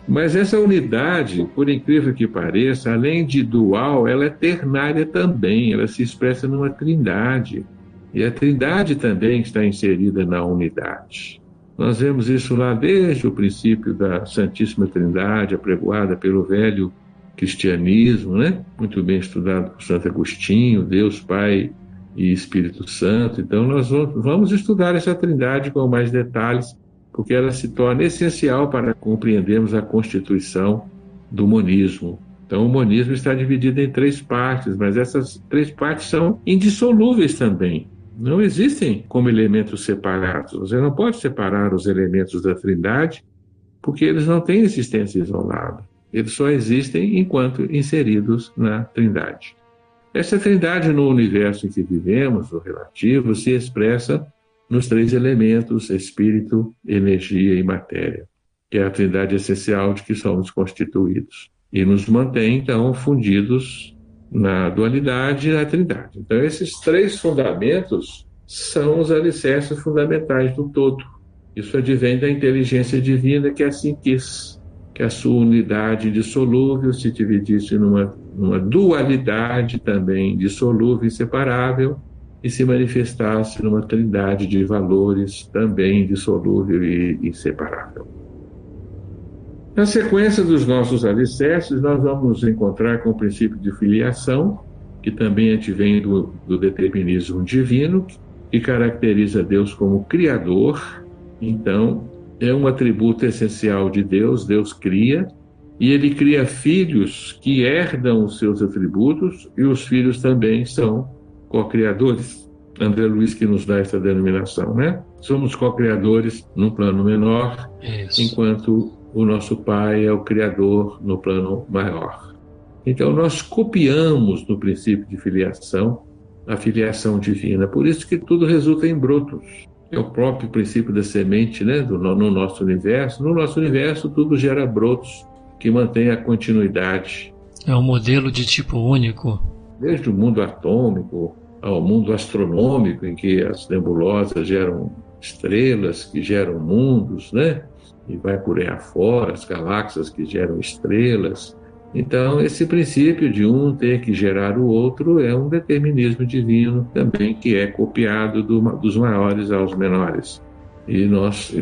Mas essa unidade, por incrível que pareça, além de dual, ela é ternária também, ela se expressa numa trindade. E a trindade também está inserida na unidade. Nós vemos isso lá desde o princípio da Santíssima Trindade, apregoada pelo velho cristianismo, né? Muito bem estudado por Santo Agostinho, Deus Pai e Espírito Santo. Então nós vamos estudar essa trindade com mais detalhes, porque ela se torna essencial para compreendermos a constituição do monismo. Então o monismo está dividido em 3 partes, mas essas 3 partes são indissolúveis também. Não existem como elementos separados. Você não pode separar os elementos da trindade, porque eles não têm existência isolada. Eles só existem enquanto inseridos na trindade. Essa trindade no universo em que vivemos, o relativo, se expressa nos 3 elementos, espírito, energia e matéria, que é a trindade essencial de que somos constituídos. E nos mantém, então, fundidos na dualidade e na trindade. Então, esses 3 fundamentos são os alicerces fundamentais do todo. Isso advém da inteligência divina que assim quis, que a sua unidade indissolúvel se dividisse numa dualidade também dissolúvel e inseparável e se manifestasse numa trindade de valores também indissolúvel e inseparável. Na sequência dos nossos alicerces, nós vamos nos encontrar com o princípio de filiação, que também advém do determinismo divino, que caracteriza Deus como Criador. Então, é um atributo essencial de Deus. Deus cria, e Ele cria filhos que herdam os seus atributos, e os filhos também são co-criadores. André Luiz que nos dá essa denominação, né? Somos co-criadores num plano menor, enquanto o nosso Pai é o Criador no plano maior. Então, nós copiamos no princípio de filiação a filiação divina. Por isso que tudo resulta em brotos. É o próprio princípio da semente, né? No nosso universo. No nosso universo, tudo gera brotos que mantêm a continuidade. É um modelo de tipo único. Desde o mundo atômico ao mundo astronômico, em que as nebulosas geram estrelas, que geram mundos, né? E vai por aí afora, as galáxias que geram estrelas. Então, esse princípio de um ter que gerar o outro é um determinismo divino também, que é copiado dos maiores aos menores. E nós,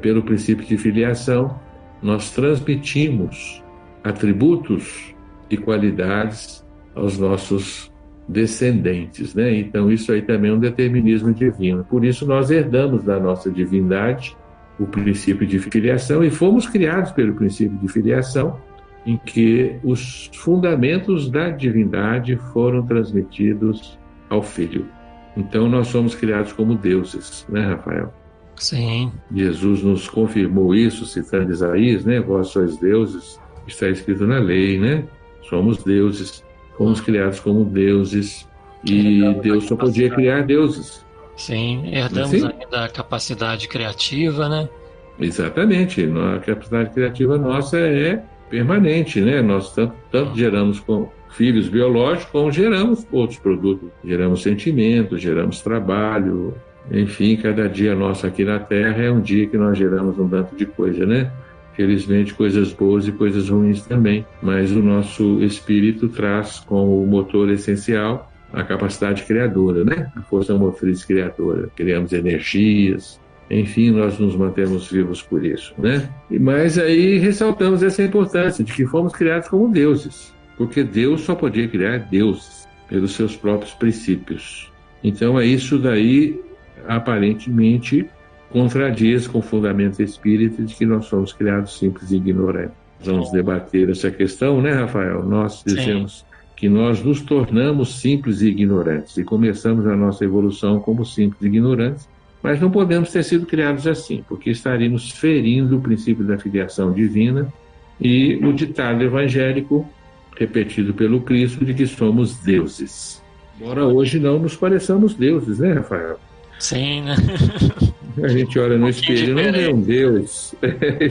pelo princípio de filiação, nós transmitimos atributos e qualidades aos nossos descendentes, né? Então, isso aí também é um determinismo divino. Por isso, nós herdamos da nossa divindade o princípio de filiação e fomos criados pelo princípio de filiação, em que os fundamentos da divindade foram transmitidos ao Filho. Então nós somos criados como deuses, né, Rafael? Sim. Jesus nos confirmou isso, citando Isaías, né? Vós sois deuses, está escrito na lei, né? Somos deuses, fomos criados como deuses e Deus só podia criar deuses. Sim, herdamos ainda a capacidade criativa, né? Exatamente, a capacidade criativa nossa é permanente, né? Nós tanto geramos com filhos biológicos, como geramos outros produtos. Geramos sentimentos, geramos trabalho, enfim, cada dia nosso aqui na Terra é um dia que nós geramos um tanto de coisa, né? Felizmente, coisas boas e coisas ruins também. Mas o nosso espírito traz como motor essencial a capacidade criadora, né? A força motriz criadora. Criamos energias, enfim, nós nos mantemos vivos por isso, né? Mas aí ressaltamos essa importância de que fomos criados como deuses, porque Deus só podia criar deuses pelos seus próprios princípios. Então, isso daí, aparentemente, contradiz com o fundamento espírita de que nós somos criados simples e ignorantes. Vamos debater essa questão, né, Rafael? Nós dizemos que nós nos tornamos simples e ignorantes e começamos a nossa evolução como simples e ignorantes, mas não podemos ter sido criados assim, porque estaríamos ferindo o princípio da filiação divina e o ditado evangélico repetido pelo Cristo de que somos deuses. Embora hoje não nos pareçamos deuses, né, Rafael? Sim, né? A gente olha no espelho e não vê um Deus.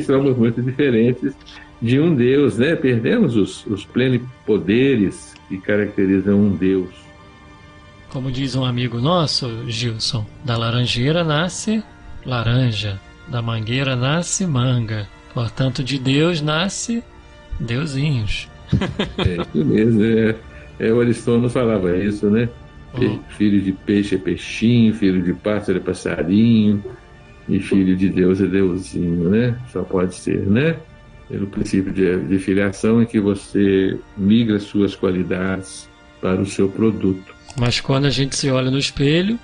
Somos muito diferentes de um Deus, né? Perdemos os plenipoderes que caracterizam um Deus. Como diz um amigo nosso, Gilson, da laranjeira nasce laranja, da mangueira nasce manga. Portanto, de Deus nasce deusinhos. É isso mesmo. O Aristóteles falava isso, né? Filho de peixe é peixinho, filho de pássaro é passarinho, e filho de Deus é Deusinho, né? Só pode ser, né? Pelo princípio de filiação em que você migra suas qualidades para o seu produto. Mas quando a gente se olha no espelho,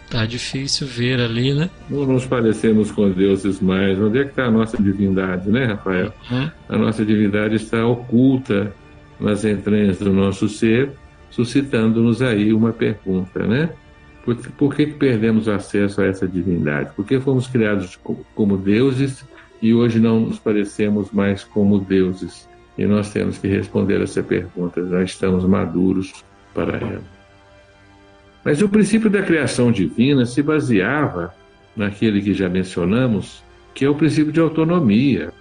tá difícil ver ali, né? Não nos parecemos com deuses mais. Onde é que está a nossa divindade, né, Rafael? A nossa divindade está oculta nas entranhas do nosso ser, suscitando-nos aí uma pergunta, né? Por que perdemos acesso a essa divindade? Por que fomos criados como deuses e hoje não nos parecemos mais como deuses? E nós temos que responder essa pergunta, nós estamos maduros para ela. Mas o princípio da criação divina se baseava naquele que já mencionamos, que é o princípio de autonomia.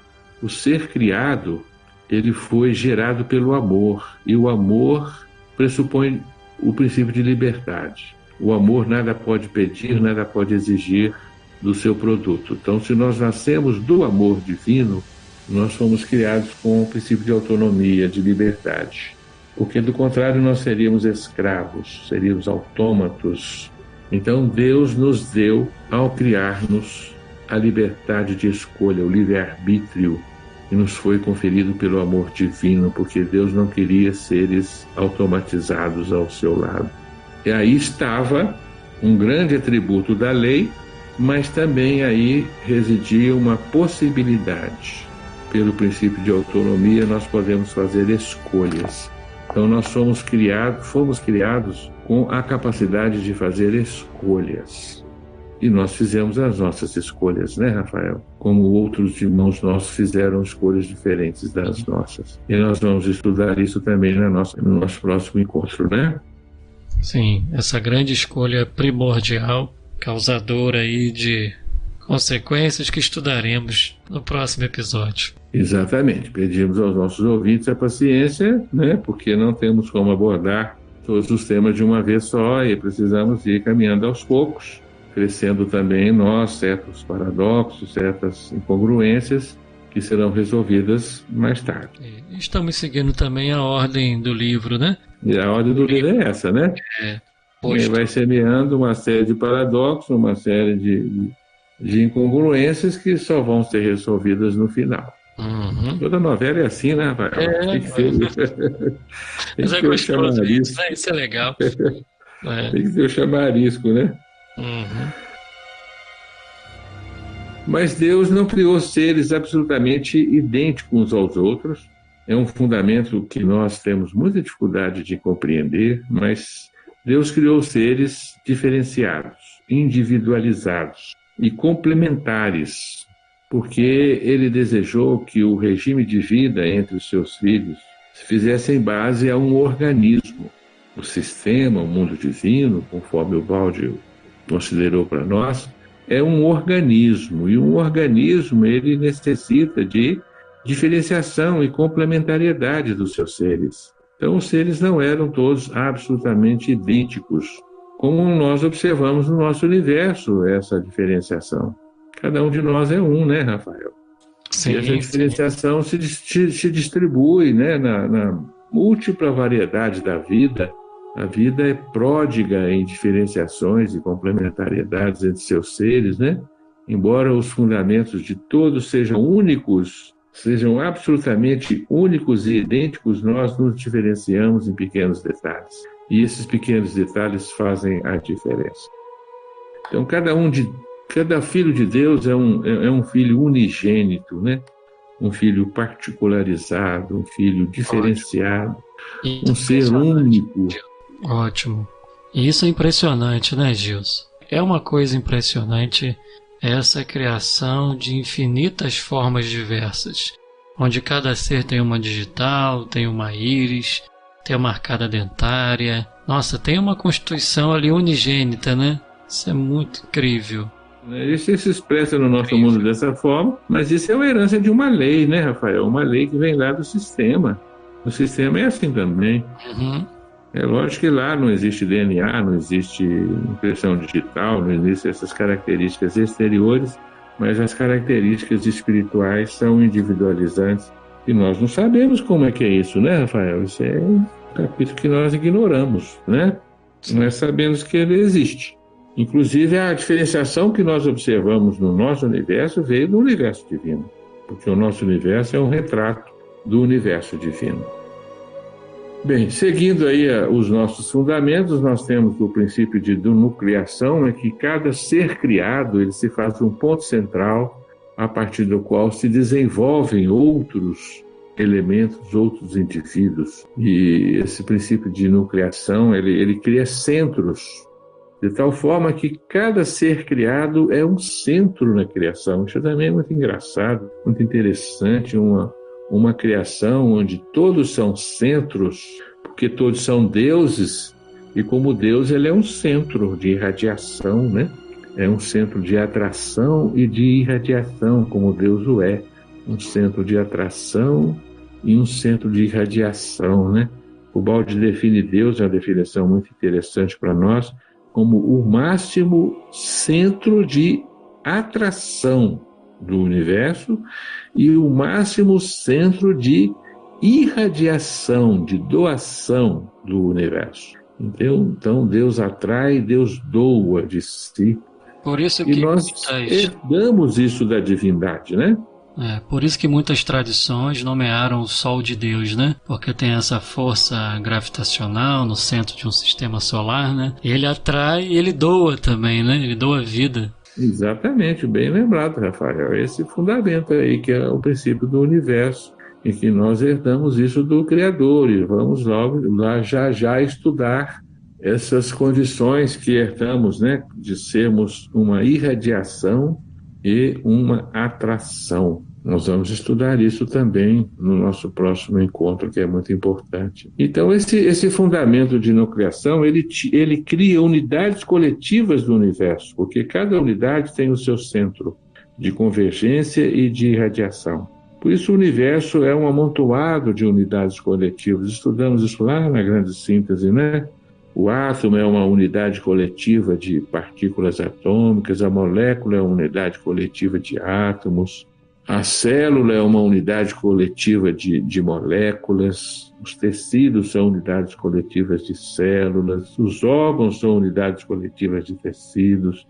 O ser criado, ele foi gerado pelo amor, e o amor pressupõe o princípio de liberdade. O amor nada pode pedir, nada pode exigir do seu produto. Então, se nós nascemos do amor divino, nós fomos criados com o princípio de autonomia, de liberdade. Porque, do contrário, nós seríamos escravos, seríamos autômatos. Então, Deus nos deu, ao criar-nos, a liberdade de escolha, o livre-arbítrio, que nos foi conferido pelo amor divino, porque Deus não queria seres automatizados ao seu lado. E aí estava um grande atributo da lei, mas também aí residia uma possibilidade. Pelo princípio de autonomia, nós podemos fazer escolhas. Então, nós fomos criados com a capacidade de fazer escolhas. E nós fizemos as nossas escolhas, né, Rafael? Como outros irmãos nossos fizeram escolhas diferentes das nossas. E nós vamos estudar isso também no nosso próximo encontro, né? Sim, essa grande escolha primordial, causadora aí de consequências que estudaremos no próximo episódio. Exatamente. Pedimos aos nossos ouvintes a paciência, né? Porque não temos como abordar todos os temas de uma vez só e precisamos ir caminhando aos poucos, crescendo também em nós certos paradoxos, certas incongruências que serão resolvidas mais tarde. E estamos seguindo também a ordem do livro, né? E a ordem do livro é essa, né? Ele vai semeando uma série de paradoxos, uma série de incongruências que só vão ser resolvidas no final. Toda novela é assim, né, Rafael? Tem que ser. Mas é gostoso isso, né? Isso é legal. Tem que ser o chamarisco, né? Mas Deus não criou seres absolutamente idênticos uns aos outros. É um fundamento que nós temos muita dificuldade de compreender, mas Deus criou seres diferenciados, individualizados e complementares, porque Ele desejou que o regime de vida entre os seus filhos se fizesse em base a um organismo. O sistema, o mundo divino, conforme o Baldi considerou para nós, é um organismo, e um organismo ele necessita de diferenciação e complementariedade dos seus seres. Então, os seres não eram todos absolutamente idênticos, como nós observamos no nosso universo essa diferenciação. Cada um de nós é um, né, Rafael? Sim, e essa diferenciação se distribui, né, na múltipla variedade da vida A vida é pródiga em diferenciações e complementariedades entre seus seres, né? Embora os fundamentos de todos sejam únicos, sejam absolutamente únicos e idênticos, nós nos diferenciamos em pequenos detalhes. E esses pequenos detalhes fazem a diferença. Então, cada filho de Deus é um filho unigênito, né? Um filho particularizado, um filho diferenciado, um ser único. Ótimo. E isso é impressionante, né, Gilson? É uma coisa impressionante essa criação de infinitas formas diversas, onde cada ser tem uma digital, tem uma íris, tem uma arcada dentária. Nossa, tem uma constituição ali unigênita, né? Isso é muito incrível. Isso se expressa no nosso mundo dessa forma, mas isso é uma herança de uma lei, né, Rafael? Uma lei que vem lá do sistema. O sistema é assim também. Uhum. É lógico que lá não existe DNA, não existe impressão digital, não existem essas características exteriores, mas as características espirituais são individualizantes. E nós não sabemos como é que é isso, né, Rafael? Isso é um capítulo que nós ignoramos, né? Nós sabemos que ele existe. Inclusive, a diferenciação que nós observamos no nosso universo veio do universo divino, porque o nosso universo é um retrato do universo divino. Bem, seguindo aí os nossos fundamentos, nós temos o princípio de nucleação, que cada ser criado ele se faz um ponto central a partir do qual se desenvolvem outros elementos, outros indivíduos. E esse princípio de nucleação, ele cria centros, de tal forma que cada ser criado é um centro na criação. Isso também é muito engraçado, muito interessante, uma criação onde todos são centros, porque todos são deuses, e como Deus ele é um centro de irradiação, né? É um centro de atração e de irradiação, como Deus o é. Um centro de atração e um centro de irradiação, né? O Baldi define Deus, é uma definição muito interessante para nós, como o máximo centro de atração do universo e o máximo centro de irradiação, de doação do universo. Então Deus atrai, Deus doa de si. Por isso e nós herdamos isso da divindade, né? Por isso que muitas tradições nomearam o Sol de Deus, né? Porque tem essa força gravitacional no centro de um sistema solar, né? Ele atrai e ele doa também, né? Ele doa vida. Exatamente, bem lembrado, Rafael. Esse fundamento aí que é o princípio do universo, em que nós herdamos isso do Criador, e vamos logo lá já estudar essas condições que herdamos, né? De sermos uma irradiação e uma atração. Nós vamos estudar isso também no nosso próximo encontro, que é muito importante. Então, esse fundamento de nucleação, ele cria unidades coletivas do universo, porque cada unidade tem o seu centro de convergência e de irradiação. Por isso, o universo é um amontoado de unidades coletivas. Estudamos isso lá na grande síntese, né? O átomo é uma unidade coletiva de partículas atômicas, a molécula é uma unidade coletiva de átomos, a célula é uma unidade coletiva de moléculas, os tecidos são unidades coletivas de células, os órgãos são unidades coletivas de tecidos,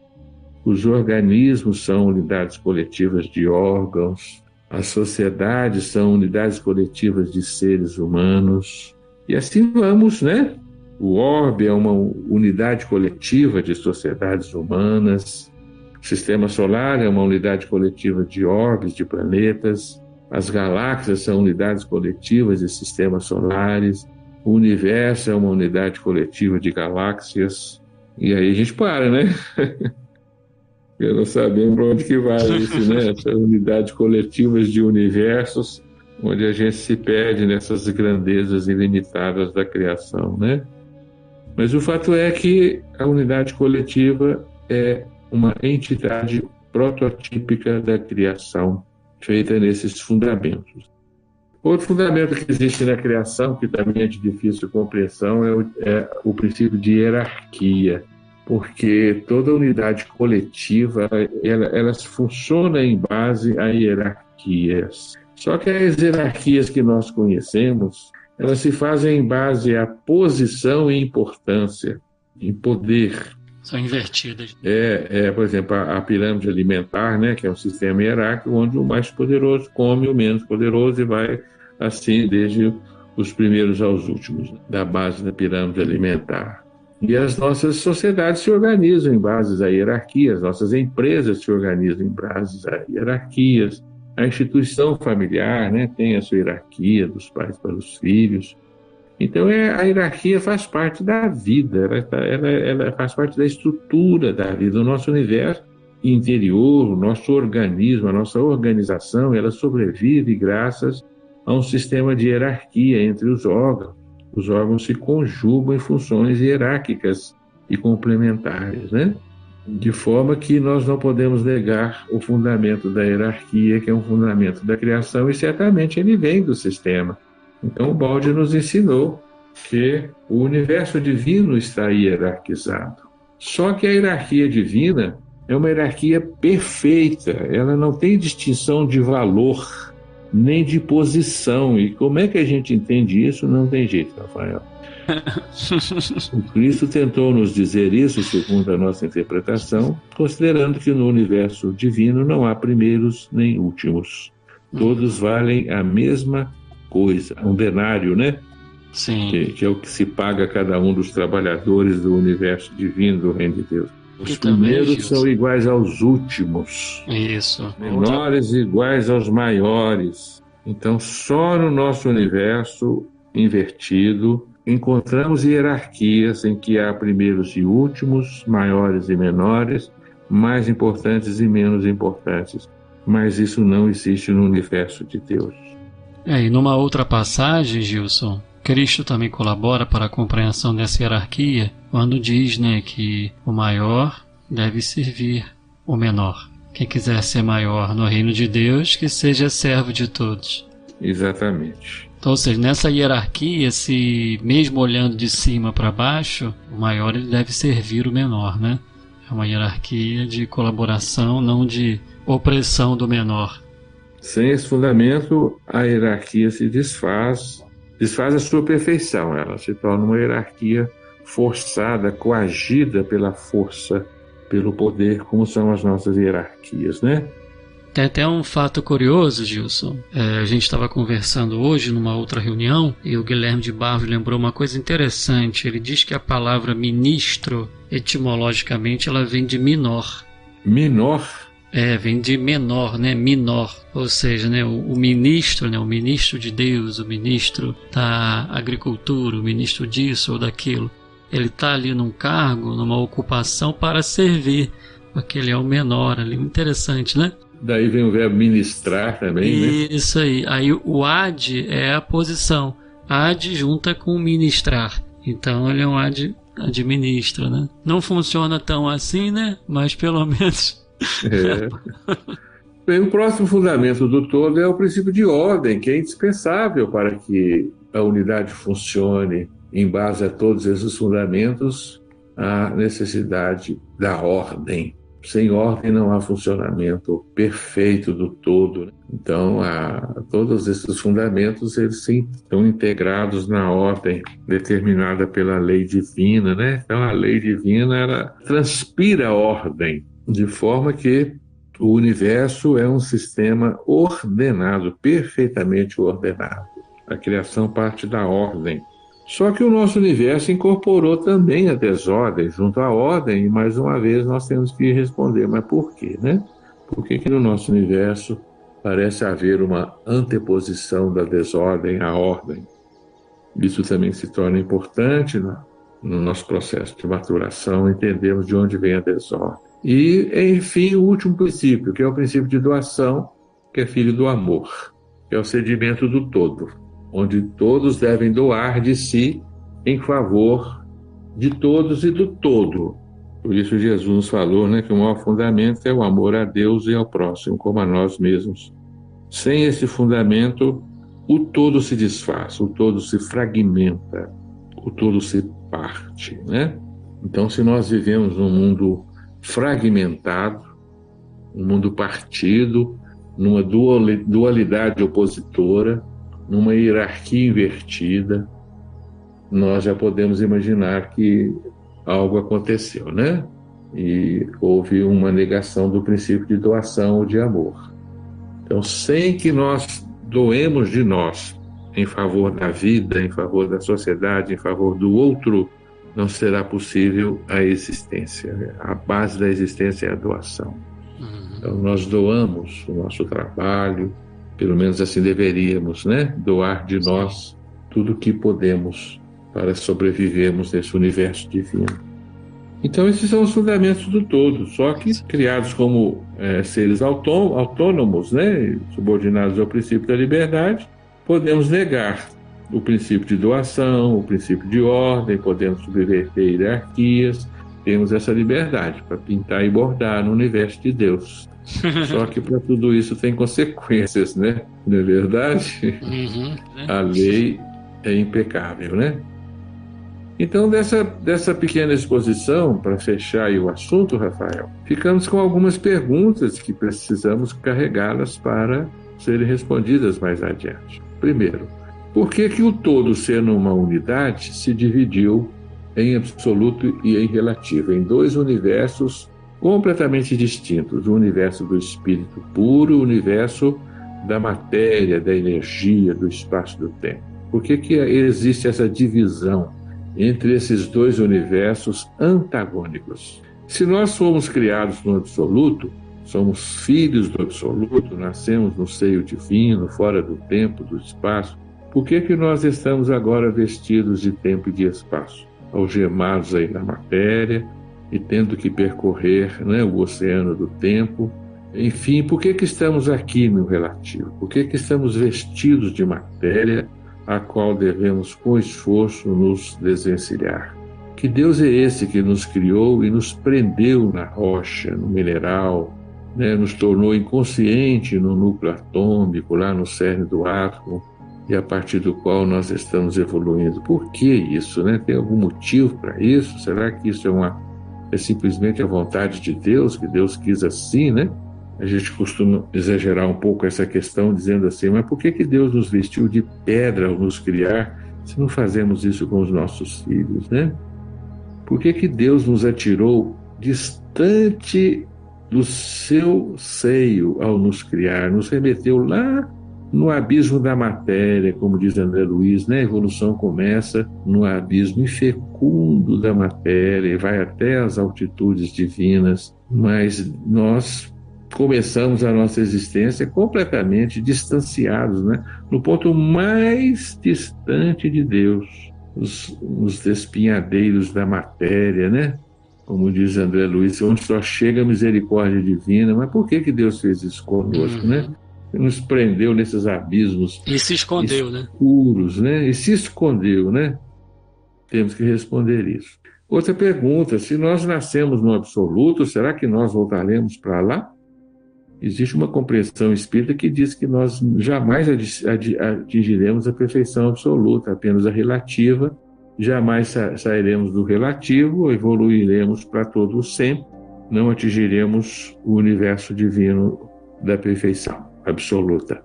os organismos são unidades coletivas de órgãos, as sociedades são unidades coletivas de seres humanos, e assim vamos, né? O orbe é uma unidade coletiva de sociedades humanas. O sistema solar é uma unidade coletiva de orbes, de planetas. As galáxias são unidades coletivas de sistemas solares. O universo é uma unidade coletiva de galáxias. E aí a gente para, né? Eu não sabemos para onde que vai isso, né? Essas unidades coletivas de universos, onde a gente se perde nessas grandezas ilimitadas da criação, né? Mas o fato é que a unidade coletiva é uma entidade prototípica da criação, feita nesses fundamentos. Outro fundamento que existe na criação, que também é de difícil compreensão, é o princípio de hierarquia, porque toda unidade coletiva, ela funciona em base a hierarquias. Só que as hierarquias que nós conhecemos, elas se fazem em base à posição e importância, em poder. São invertidas. Por exemplo, a pirâmide alimentar, né, que é um sistema hierárquico onde o mais poderoso come o menos poderoso e vai assim desde os primeiros aos últimos, da base da pirâmide alimentar. E as nossas sociedades se organizam em bases a hierarquias, nossas empresas se organizam em bases a hierarquias, a instituição familiar, né, tem a sua hierarquia dos pais para os filhos. Então, a hierarquia faz parte da vida, ela faz parte da estrutura da vida, do nosso universo interior, o nosso organismo, a nossa organização, ela sobrevive graças a um sistema de hierarquia entre os órgãos. Os órgãos se conjugam em funções hierárquicas e complementares, né? De forma que nós não podemos negar o fundamento da hierarquia, que é um fundamento da criação, e certamente ele vem do sistema. Então, o Baldi nos ensinou que o universo divino está hierarquizado. Só que a hierarquia divina é uma hierarquia perfeita, ela não tem distinção de valor, nem de posição. E como é que a gente entende isso? Não tem jeito, Rafael. O Cristo tentou nos dizer isso, segundo a nossa interpretação, considerando que no universo divino não há primeiros nem últimos. Todos valem a mesma coisa, um denário, né? Sim. Que é o que se paga a cada um dos trabalhadores do universo divino do Reino de Deus. Os primeiros são iguais aos últimos. Isso. Menores iguais aos maiores. Então, só no nosso universo invertido encontramos hierarquias em que há primeiros e últimos, maiores e menores, mais importantes e menos importantes. Mas isso não existe no universo de Deus. E numa outra passagem, Gilson, Cristo também colabora para a compreensão dessa hierarquia quando diz, né, que o maior deve servir o menor. Quem quiser ser maior no reino de Deus, que seja servo de todos. Exatamente. Então, ou seja, nessa hierarquia, se mesmo olhando de cima para baixo, o maior ele deve servir o menor, né? É uma hierarquia de colaboração, não de opressão do menor. Sem esse fundamento, a hierarquia se desfaz a sua perfeição. Ela se torna uma hierarquia forçada, coagida pela força, pelo poder, como são as nossas hierarquias, né? Tem até um fato curioso, Gilson. A gente estava conversando hoje numa outra reunião e o Guilherme de Barros lembrou uma coisa interessante. Ele diz que a palavra ministro, etimologicamente, ela vem de minor. Minor? Vem de menor, né? Minor. Ou seja, né? O ministro, né? O ministro de Deus, o ministro da agricultura, o ministro disso ou daquilo. Ele está ali num cargo, numa ocupação para servir, porque ele é o menor ali. Interessante, né? Daí vem o verbo ministrar também, né? Isso aí. Aí o ad é a posição. Ad junta com ministrar. Então ele é um administra, né? Não funciona tão assim, né? Mas pelo menos... Bem, o próximo fundamento do todo é o princípio de ordem, que é indispensável para que a unidade funcione. Em base a todos esses fundamentos, a necessidade da ordem. Sem ordem não há funcionamento perfeito do todo. Então, todos esses fundamentos eles estão integrados na ordem determinada pela lei divina, né? Então, a lei divina ela transpira a ordem, de forma que o universo é um sistema ordenado, perfeitamente ordenado. A criação parte da ordem. Só que o nosso universo incorporou também a desordem junto à ordem, e mais uma vez nós temos que responder, mas por quê, né? Por que no nosso universo parece haver uma anteposição da desordem à ordem? Isso também se torna importante no nosso processo de maturação, entendermos de onde vem a desordem. E, enfim, o último princípio, que é o princípio de doação, que é filho do amor, que é o sedimento do todo, onde todos devem doar de si em favor de todos e do todo. Por isso Jesus nos falou, né, que o maior fundamento é o amor a Deus e ao próximo, como a nós mesmos. Sem esse fundamento, o todo se desfaz, o todo se fragmenta, o todo se parte, né? Então, se nós vivemos num mundo fragmentado, um mundo partido, numa dualidade opositora, numa hierarquia invertida, nós já podemos imaginar que algo aconteceu, né? E houve uma negação do princípio de doação ou de amor. Então, sem que nós doemos de nós em favor da vida, em favor da sociedade, em favor do outro, não será possível a existência. A base da existência é a doação. Então, nós doamos o nosso trabalho, pelo menos assim deveríamos, né? Doar de nós tudo o que podemos para sobrevivermos nesse universo divino. Então, esses são os fundamentos do todo, só que criados como seres autônomos, né? Subordinados ao princípio da liberdade, podemos negar o princípio de doação, o princípio de ordem, podemos subverter hierarquias, temos essa liberdade para pintar e bordar no universo de Deus. Só que para tudo isso tem consequências, né? Não é verdade? A lei é impecável, né? Então, dessa pequena exposição, para fechar aí o assunto, Rafael, ficamos com algumas perguntas que precisamos carregá-las para serem respondidas mais adiante. Primeiro, por que o todo, sendo uma unidade, se dividiu em absoluto e em relativo, em dois universos completamente distintos, o universo do espírito puro, o universo da matéria, da energia, do espaço e do tempo? Por que existe essa divisão entre esses dois universos antagônicos? Se nós somos criados no absoluto, somos filhos do absoluto, nascemos no seio divino, fora do tempo, do espaço, por que nós estamos agora vestidos de tempo e de espaço, algemados aí na matéria e tendo que percorrer, né, o oceano do tempo? Enfim, por que estamos aqui no relativo? Por que estamos vestidos de matéria a qual devemos, com esforço, nos desvencilhar? Que Deus é esse que nos criou e nos prendeu na rocha, no mineral, né? Nos tornou inconsciente no núcleo atômico, lá no cerne do átomo, e a partir do qual nós estamos evoluindo? Por que isso, né? Tem algum motivo para isso? Será que isso é simplesmente a vontade de Deus, que Deus quis assim, né? A gente costuma exagerar um pouco essa questão, dizendo assim, mas por que Deus nos vestiu de pedra ao nos criar, se não fazemos isso com os nossos filhos, né? Por que Deus nos atirou distante do seu seio ao nos criar, nos remeteu lá no abismo da matéria, como diz André Luiz, né? A evolução começa no abismo infecundo da matéria e vai até as altitudes divinas, mas nós começamos a nossa existência completamente distanciados, né? No ponto mais distante de Deus, nos despinhadeiros da matéria, né? Como diz André Luiz, onde só chega a misericórdia divina. Mas por que Deus fez isso conosco, né? Ele nos prendeu nesses abismos e se escondeu, escuros, né? E se escondeu, né? Temos que responder isso. Outra pergunta, se nós nascemos no absoluto, será que nós voltaremos para lá? Existe uma compreensão espírita que diz que nós jamais atingiremos a perfeição absoluta, apenas a relativa. Jamais sairemos do relativo, evoluiremos para todo o sempre, não atingiremos o universo divino da perfeição absoluta.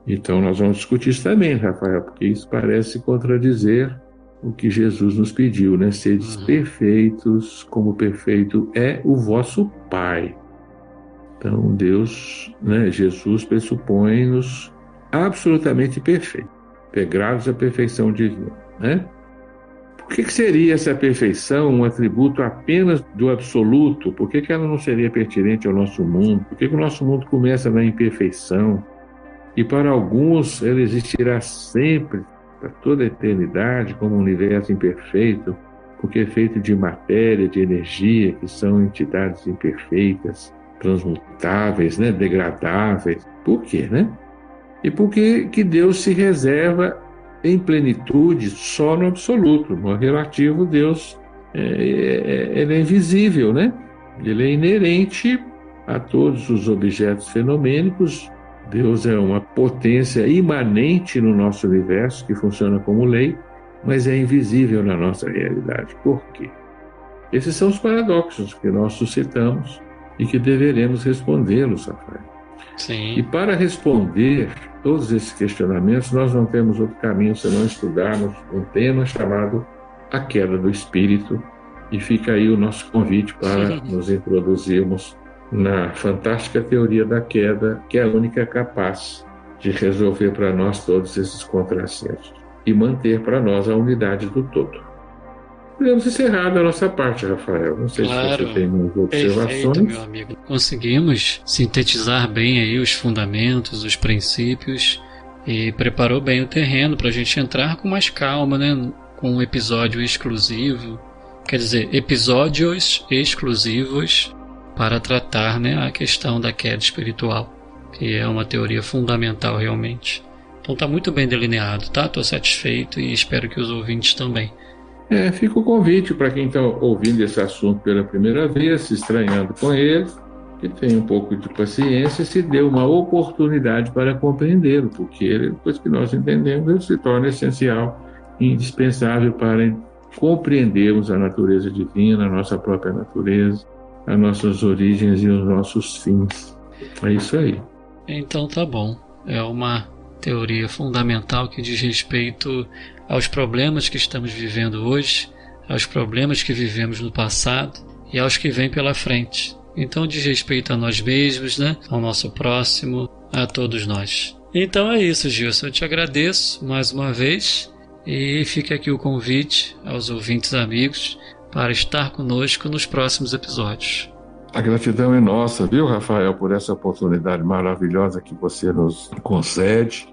Então nós vamos discutir isso também, Rafael, porque isso parece contradizer o que Jesus nos pediu, né? Sedes perfeitos, como perfeito é o vosso Pai. Então Deus, né, Jesus pressupõe-nos absolutamente perfeitos, integrados à perfeição divina, né? Por que seria essa perfeição um atributo apenas do absoluto? Por que ela não seria pertinente ao nosso mundo? Por que o nosso mundo começa na imperfeição? E para alguns ela existirá sempre, para toda a eternidade, como um universo imperfeito, porque é feito de matéria, de energia, que são entidades imperfeitas, transmutáveis, né? Degradáveis. Por quê, né? E por que Deus se reserva em plenitude só no absoluto? No relativo, Deus ele é invisível, né? Ele é inerente a todos os objetos fenomênicos. Deus é uma potência imanente no nosso universo, que funciona como lei, mas é invisível na nossa realidade. Por quê? Esses são os paradoxos que nós suscitamos e que deveremos respondê-los, Rafael. Sim. E para responder todos esses questionamentos, nós não temos outro caminho senão estudarmos um tema chamado A Queda do Espírito, e fica aí o nosso convite para nos introduzirmos na fantástica teoria da queda, que é a única capaz de resolver para nós todos esses contrassensos e manter para nós a unidade do todo. Podemos encerrar a nossa parte, Rafael. Não sei se você tem mais observações. Perfeito, meu amigo. Conseguimos sintetizar bem aí os fundamentos, os princípios, e preparou bem o terreno para a gente entrar com mais calma, né? Com um episódio exclusivo, quer dizer, episódios exclusivos para tratar, né, a questão da queda espiritual, que é uma teoria fundamental realmente. Então está muito bem delineado, tá? Estou satisfeito e espero que os ouvintes também. Fica o convite para quem está ouvindo esse assunto pela primeira vez, se estranhando com ele, que tenha um pouco de paciência e se dê uma oportunidade para compreendê-lo, porque ele, depois que nós entendemos, ele se torna essencial e indispensável para compreendermos a natureza divina, a nossa própria natureza, as nossas origens e os nossos fins. É isso aí. Então tá bom. É uma teoria fundamental que diz respeito aos problemas que estamos vivendo hoje, aos problemas que vivemos no passado e aos que vêm pela frente. Então diz respeito a nós mesmos, né? Ao nosso próximo, a todos nós. Então é isso, Gilson. Eu te agradeço mais uma vez e fica aqui o convite aos ouvintes amigos para estar conosco nos próximos episódios. A gratidão é nossa, viu, Rafael, por essa oportunidade maravilhosa que você nos concede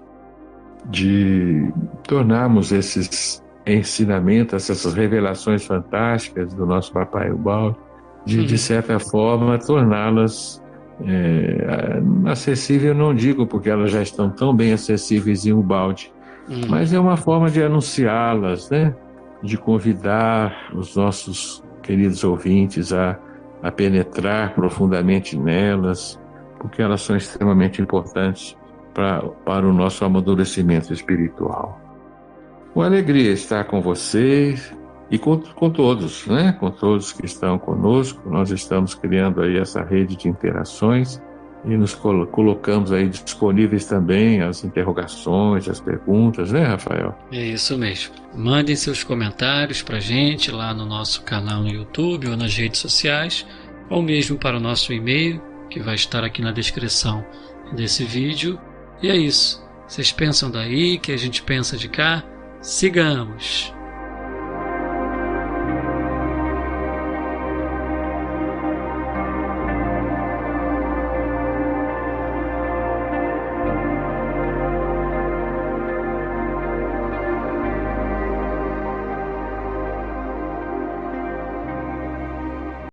de tornarmos esses ensinamentos, essas revelações fantásticas do nosso Papai Ubaldi, de certa forma, torná-las acessível, não digo porque elas já estão tão bem acessíveis em Ubaldi, mas é uma forma de anunciá-las, né? De convidar os nossos queridos ouvintes a penetrar profundamente nelas, porque elas são extremamente importantes para o nosso amadurecimento espiritual. Uma alegria estar com vocês e com todos, né? Com todos que estão conosco. Nós estamos criando aí essa rede de interações e nos colocamos aí disponíveis também as interrogações, as perguntas, né, Rafael? É isso mesmo. Mandem seus comentários para a gente lá no nosso canal no YouTube ou nas redes sociais, ou mesmo para o nosso e-mail, que vai estar aqui na descrição desse vídeo. E é isso. Vocês pensam daí, que a gente pensa de cá? Sigamos!